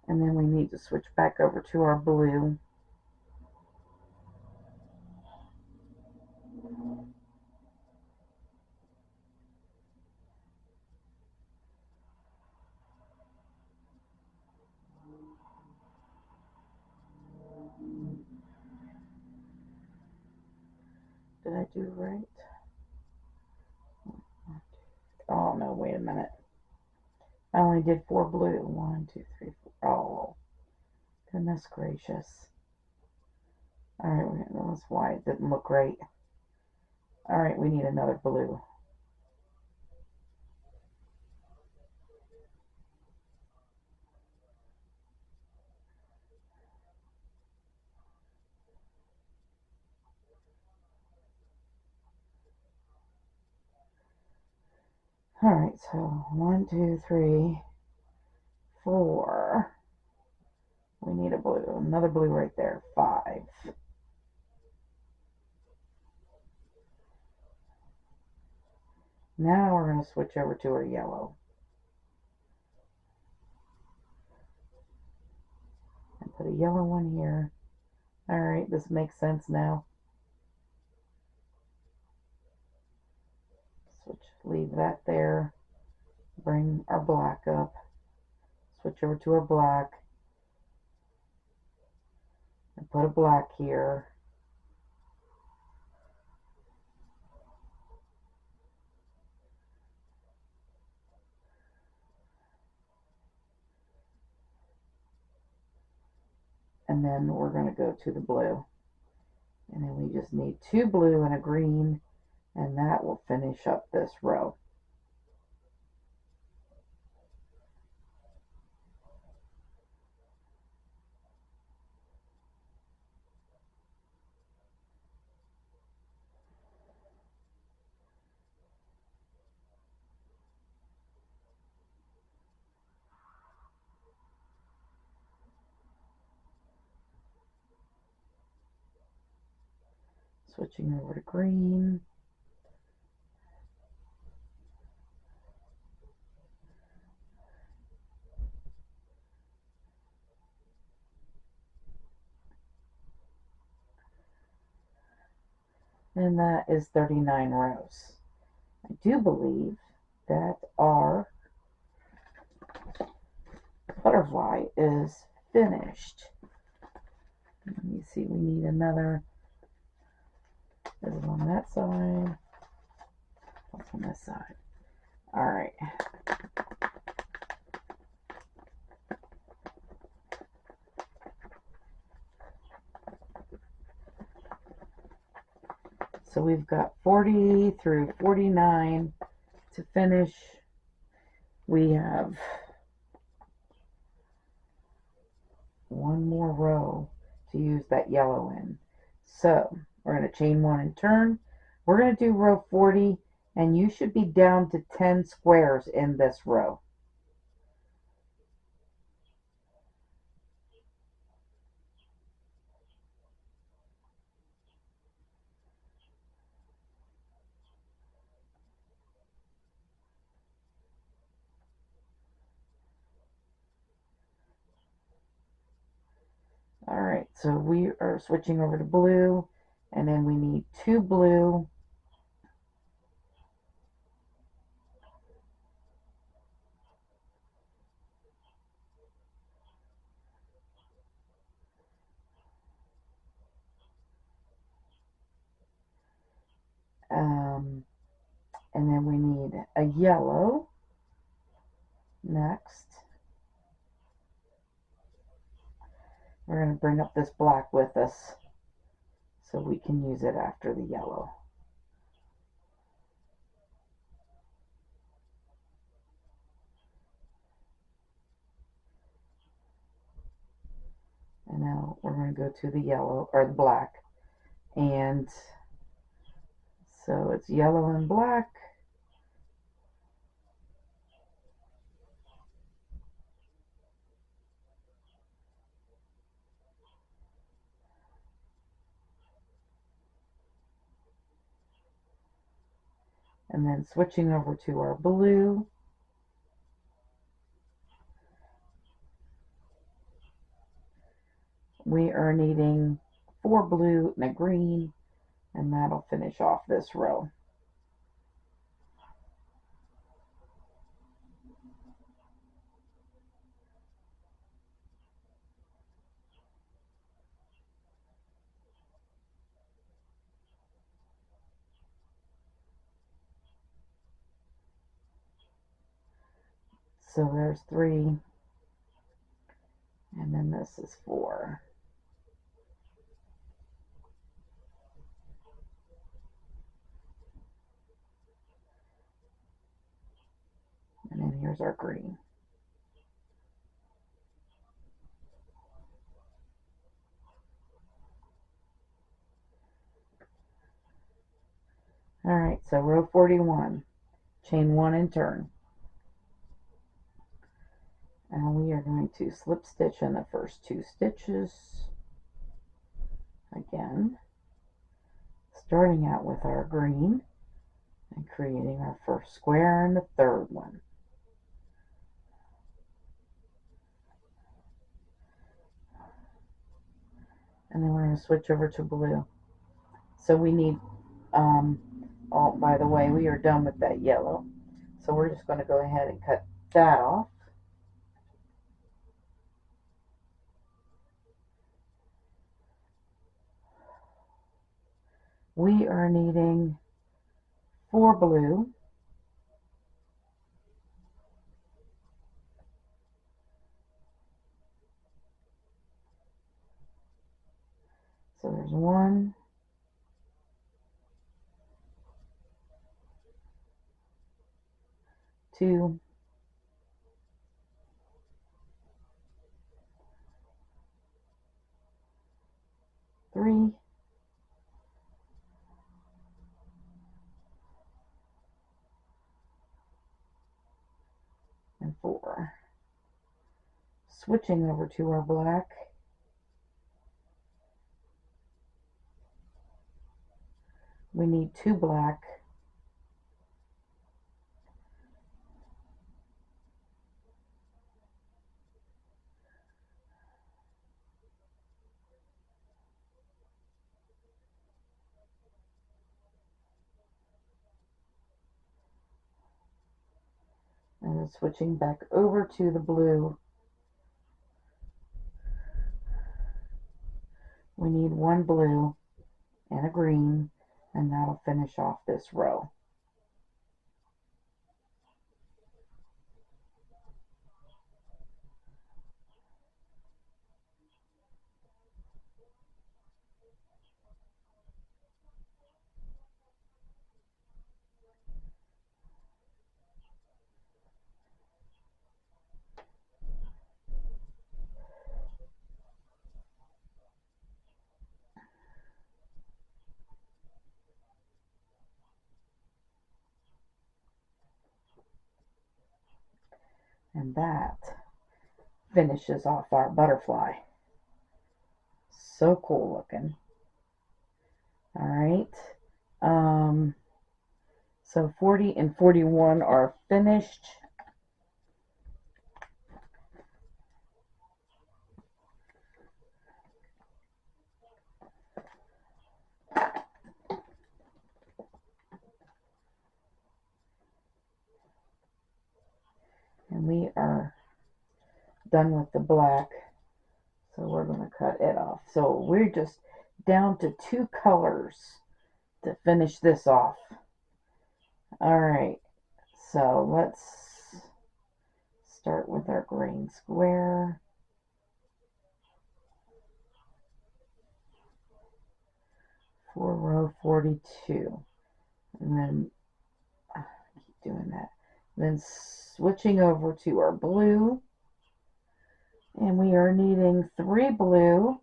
And then we need to switch back over to our blue. Did I do right? Oh no, wait a minute. I only did 4 blue. 1, 2, 3, 4. Oh, goodness gracious. Alright, that's why it didn't look right. Alright, we need another blue. Alright, so 1, 2, 3, 4. We need a blue. Another blue right there. 5. Now we're going to switch over to our yellow. And put a yellow one here. Alright, this makes sense now. Leave that there. Bring our black up. Switch over to our black. And put a black here. And then we're going to go to the blue. And then we just need 2 blue and a green. And that will finish up this row. Switching over to green. And that is 39 rows. I do believe that our butterfly is finished. Let me see, we need another. This is on that side. What's on this side? Alright. So we've got 40 through 49 to finish. We have 1 more row to use that yellow in. So we're going to chain 1 and turn. We're going to do row 40, and you should be down to 10 squares in this row. so we are switching over to blue, and then we need 2 blue, and then we need a yellow next. We're going to bring up this black with us so we can use it after the yellow. And now we're going to go to the yellow, or the black. And so it's yellow and black. And then switching over to our blue. We are needing 4 blue and a green, and that'll finish off this row. So there's 3, and then this is 4. And then here's our green. Alright, so row 41, chain 1 and turn. And we are going to slip stitch in the first 2 stitches. Again, starting out with our green and creating our first square in the 3rd one. And then we're going to switch over to blue. So we need, oh, by the way, we are done with that yellow. So we're just going to go ahead and cut that off. We are needing 4 blue, so there's 1, 2, 3, and 4. Switching over to our black. We need 2 black, and then switching back over to the blue. We need 1 blue and a green, and that'll finish off this row. And that finishes off our butterfly. So cool looking. Alright. So 40 and 41 are finished. And we are done with the black, so we're going to cut it off. So we're just down to 2 colors to finish this off. Alright, so let's start with our green square. For row 42. And then, I keep doing that. Then switching over to our blue. And we are needing 3 blue.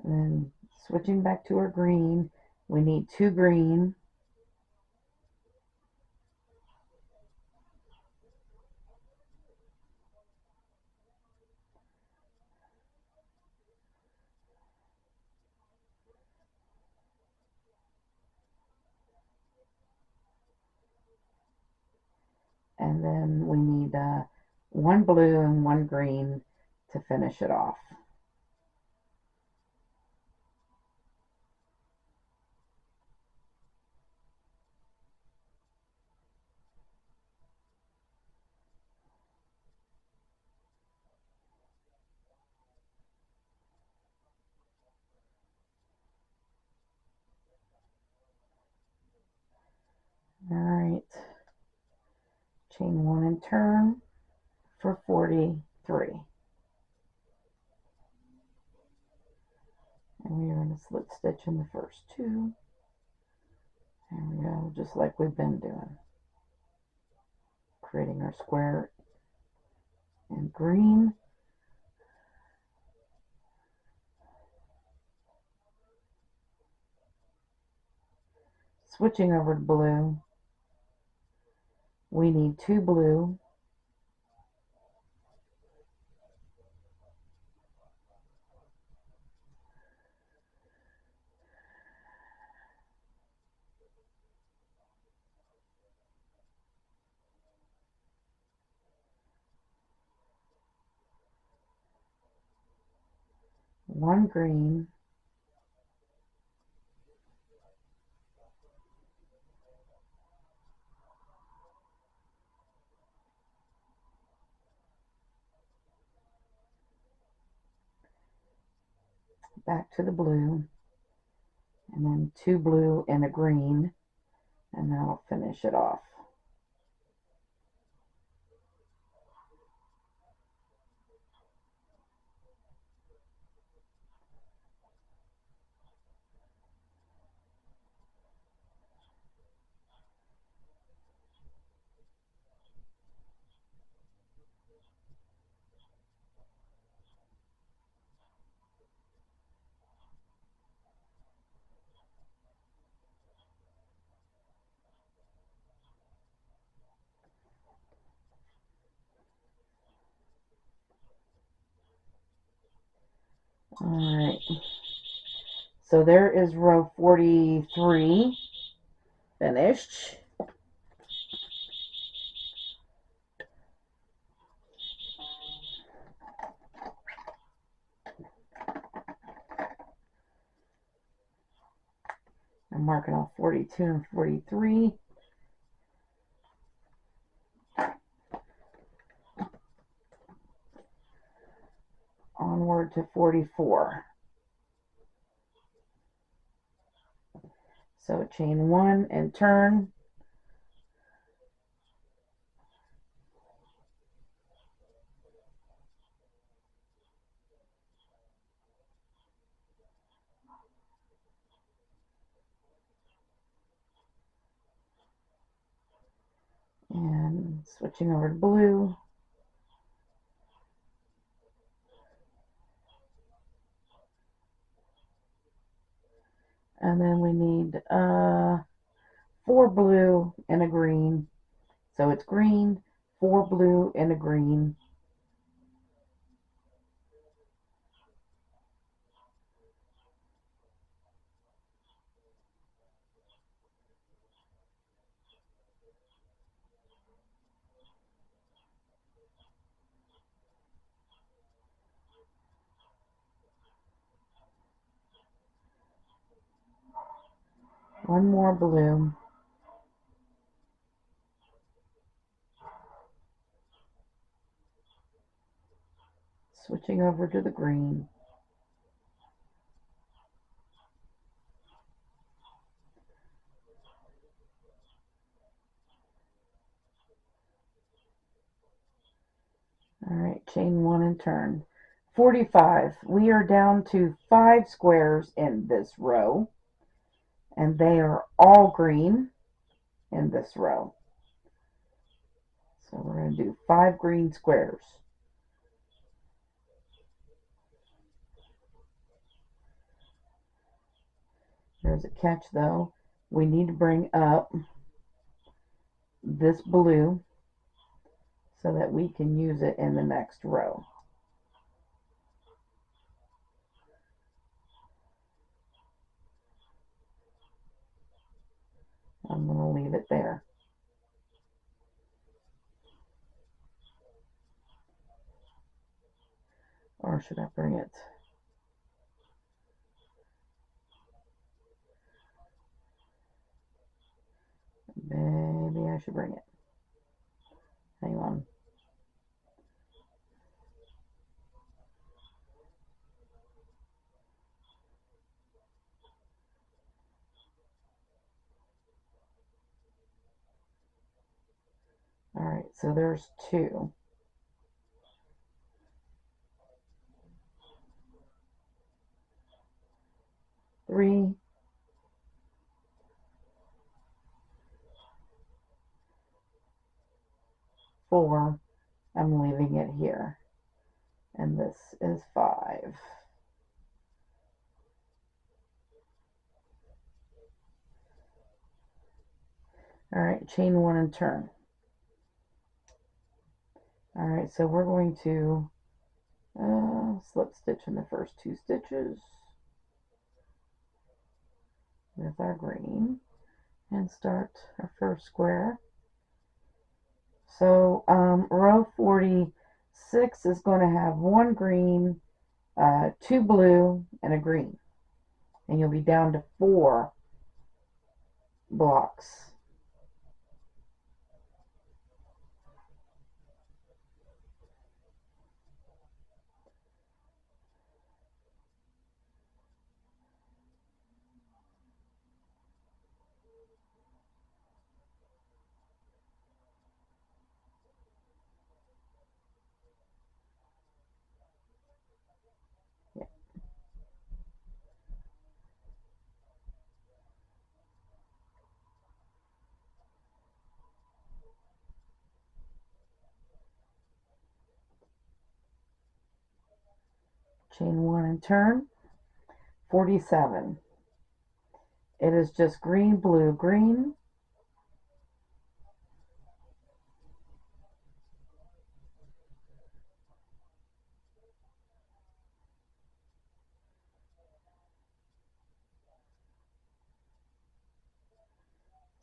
And then switching back to our green, we need 2 green. And then we need 1 blue and 1 green to finish it off. Alright, chain 1 and turn for 43. And we are going to slip stitch in the first 2. There we go, just like we've been doing. Creating our square in green. Switching over to blue. We need 2 blue. One green. Back to the blue. And then 2 blue and a green. And that'll finish it off. Alright, so there is row 43 finished. I'm marking off 42 and 43. Onward to 44. So chain 1 and turn. And switching over to blue. And then we need 4 blue and a green. So it's green, 4 blue and a green. One more blue. Switching over to the green. Alright, chain 1 and turn. 45. We are down to 5 squares in this row, and they are all green in this row. So we're going to do 5 green squares. There's a catch though. We need to bring up this blue so that we can use it in the next row. I'm going to leave it there. Or should I bring it? Maybe I should bring it. Hang on. Alright, so there's 2. 3. 4. I'm leaving it here. And this is 5. Alright, chain 1 and turn. Alright, so we're going to slip stitch in the first 2 stitches with our green and start our first square. So row 46 is going to have 1 green, 2 blue, and a green. And you'll be down to 4 blocks. Chain 1 and turn. 47. It is just green, blue, green.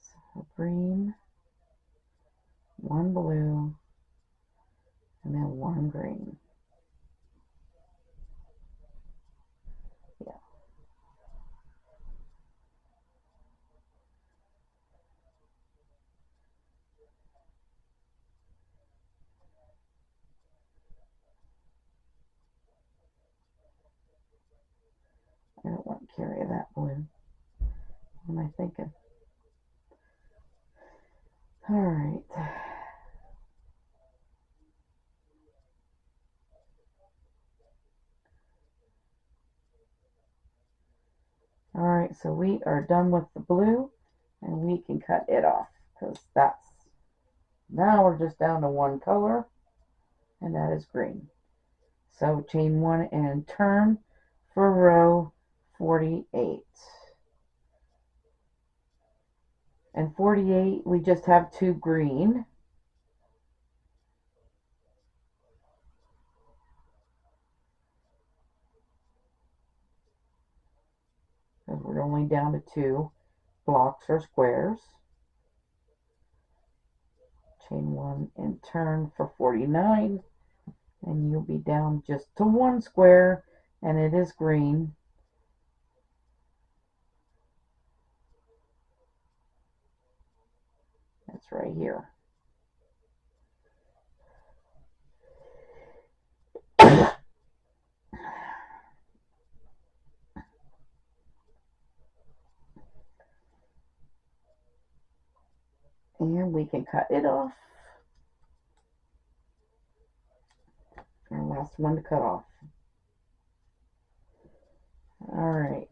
So green, 1 blue, and then 1 green. Yeah. I don't want to carry that blue. What am I thinking? Alright. Alright, so we are done with the blue, and we can cut it off, because now we're just down to 1 color, and that is green. So chain 1 and turn for row 48. And 48, we just have 2 green. Because we're only down to 2 blocks or squares. Chain 1 and turn for 49. And you'll be down just to 1 square, and it is green. It's right here. And we can cut it off. Our last one to cut off. Alright.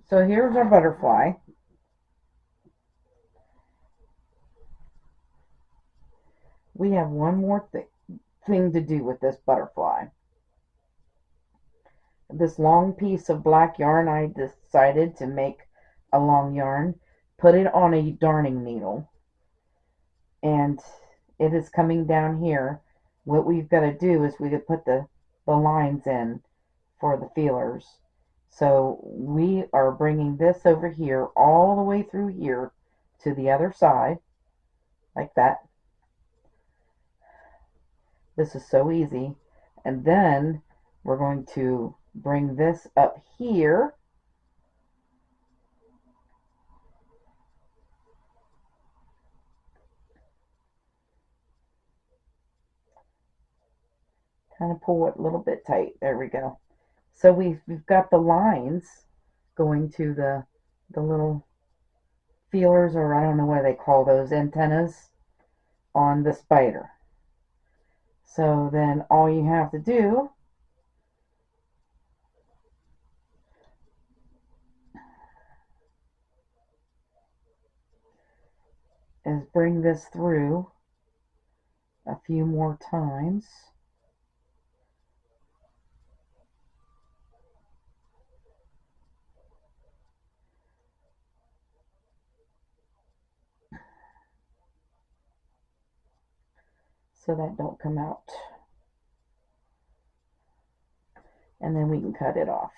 So here's our butterfly. We have one more thing to do with this butterfly. This long piece of black yarn, I decided to make a long yarn, put it on a darning needle, and it is coming down here. What we've got to do is we could put the lines in for the feelers. So we are bringing this over here all the way through here to the other side, like that. This is so easy. And then we're going to bring this up here. Kind of pull it a little bit tight. There we go. So we've got the lines going to the little feelers, or I don't know what they call those, antennas on the spider. So then all you have to do is bring this through a few more times. So that don't come out. And then we can cut it off.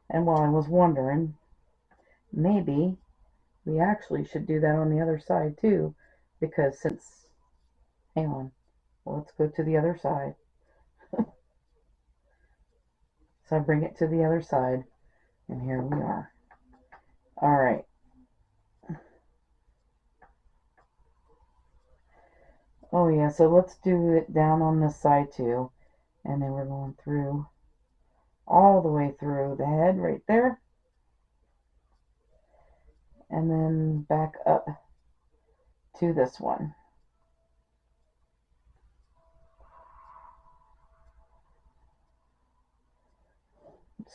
And while I was wondering, maybe we actually should do that on the other side too, because since, hang on, well, let's go to the other side. So I bring it to the other side, and here we are. All right. Oh yeah, so let's do it down on this side too. And then we're going through, all the way through the head right there. And then back up to this one.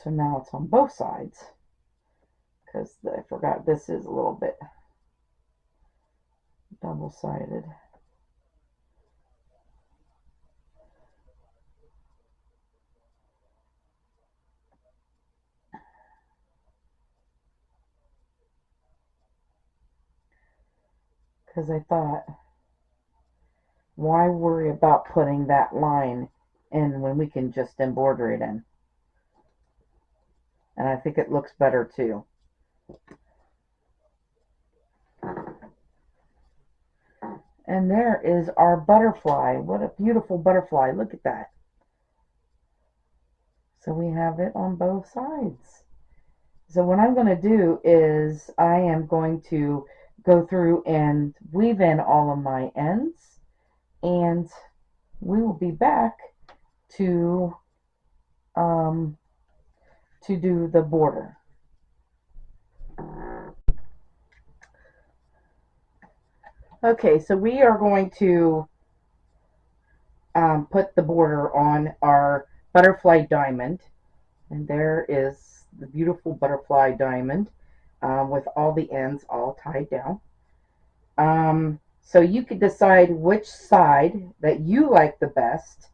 So now it's on both sides, because I forgot this is a little bit double-sided. Because I thought, why worry about putting that line in when we can just embroider it in? And I think it looks better too. And there is our butterfly. What a beautiful butterfly. Look at that. So we have it on both sides. So what I'm going to do is I am going to go through and weave in all of my ends, and we will be back to do the border. Okay, so we are going to put the border on our butterfly diamond, and there is the beautiful butterfly diamond with all the ends all tied down. So you could decide which side that you like the best,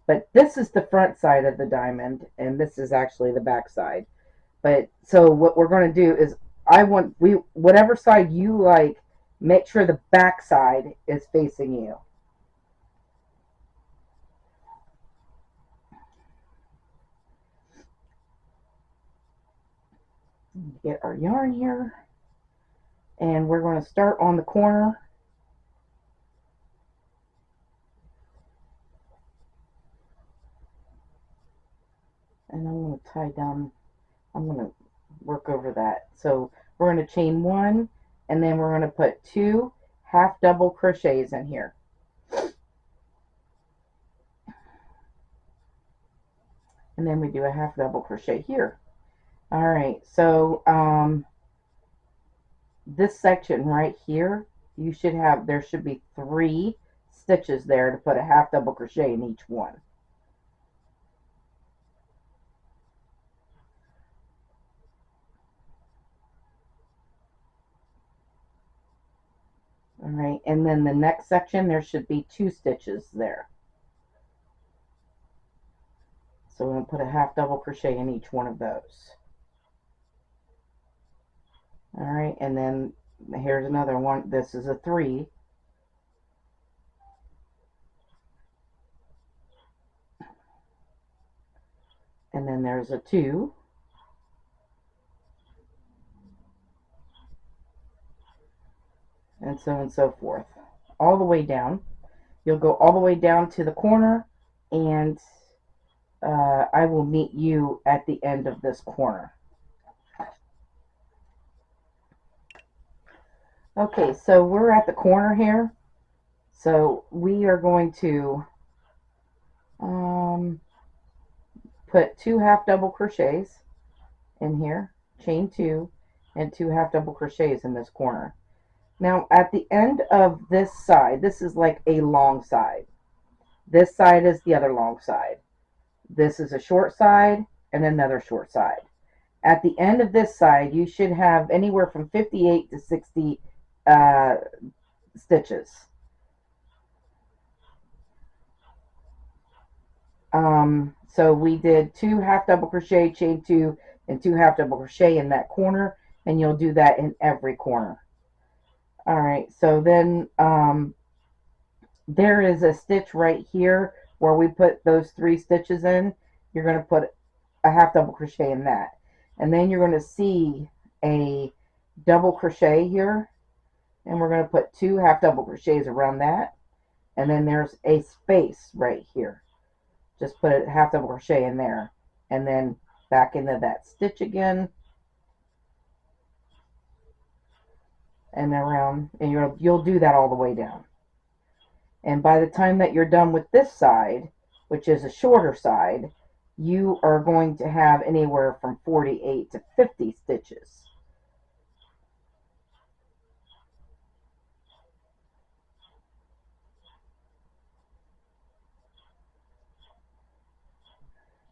but this is the front side of the diamond, and this is actually the back side. But so what we're going to do is whatever side you like, make sure the back side is facing you. Get our yarn here, and we're going to start on the corner. tie down. I'm going to work over that. So we're going to chain 1, and then we're going to put 2 half double crochets in here. And then we do a half double crochet here. All right, so this section right here, there should be 3 stitches there to put a half double crochet in each one. All right, and then the next section, there should be 2 stitches there. So we're going to put a half double crochet in each one of those. All right, and then here's another one. This is a 3. And then there's a 2. And so forth. All the way down. You'll go all the way down to the corner, and I will meet you at the end of this corner. Okay, so we're at the corner here. So we are going to put 2 half double crochets in here, chain 2, and 2 half double crochets in this corner. Now at the end of this side, this is like a long side. This side is the other long side. This is a short side and another short side. At the end of this side, you should have anywhere from 58 to 60 stitches. So we did 2 half double crochet, chain 2, and 2 half double crochet in that corner, and you'll do that in every corner. All right, so then there is a stitch right here where we put those 3 stitches in. You're going to put a half double crochet in that, and then you're going to see a double crochet here, and we're going to put 2 half double crochets around that, and then there's a space right here. Just put a half double crochet in there, and then back into that stitch again, and around, and you'll do that all the way down. And by the time that you're done with this side, which is a shorter side, you are going to have anywhere from 48 to 50 stitches.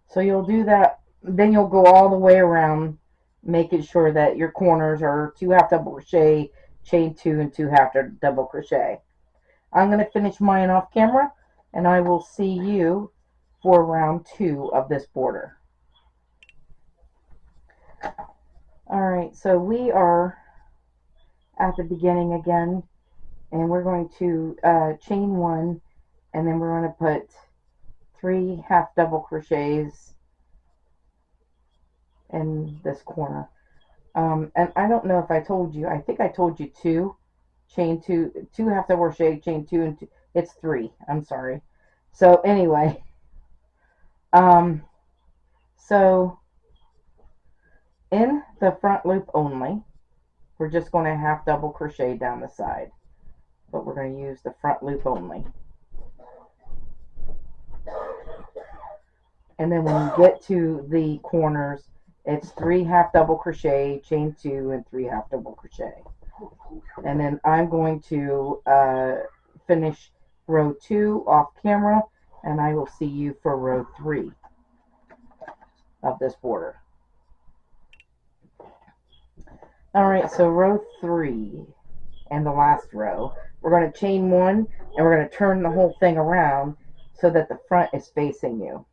So you'll do that, then you'll go all the way around, making sure that your corners are 2 half double crochet, chain 2, and 2 half double crochet. I'm going to finish mine off camera, and I will see you for round 2 of this border. Alright, so we are at the beginning again, and we're going to chain 1, and then we're going to put 3 half double crochets in this corner. And I don't know if I told you, I think I told you 2, chain 2, 2 half double crochet, chain 2, and 2, it's 3, I'm sorry. So anyway, so in the front loop only, we're just going to half double crochet down the side, but we're going to use the front loop only. And then when you get to the corners, it's 3 half double crochet, chain 2, and 3 half double crochet. And then I'm going to finish row 2 off camera, and I will see you for row 3 of this border. Alright, so row 3 and the last row, we're going to chain 1, and we're going to turn the whole thing around so that the front is facing you.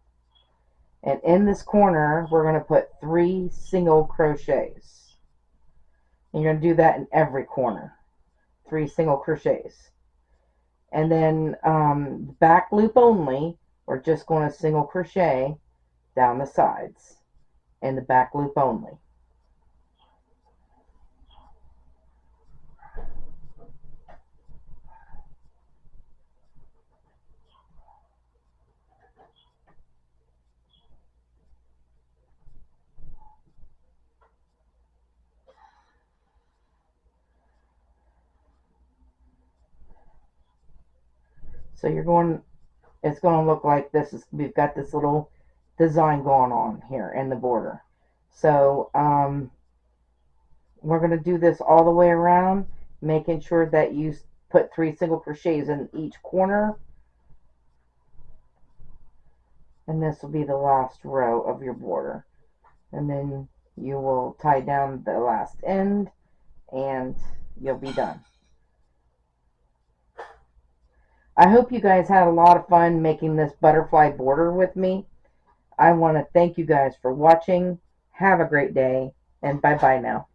And in this corner, we're going to put 3 single crochets. And you're going to do that in every corner. 3 single crochets. And then back loop only, we're just going to single crochet down the sides. In the back loop only. So it's going to look like this. We've got this little design going on here in the border. So we're going to do this all the way around, making sure that you put 3 single crochets in each corner. And this will be the last row of your border. And then you will tie down the last end and you'll be done. I hope you guys had a lot of fun making this butterfly border with me. I want to thank you guys for watching. Have a great day, and bye-bye now.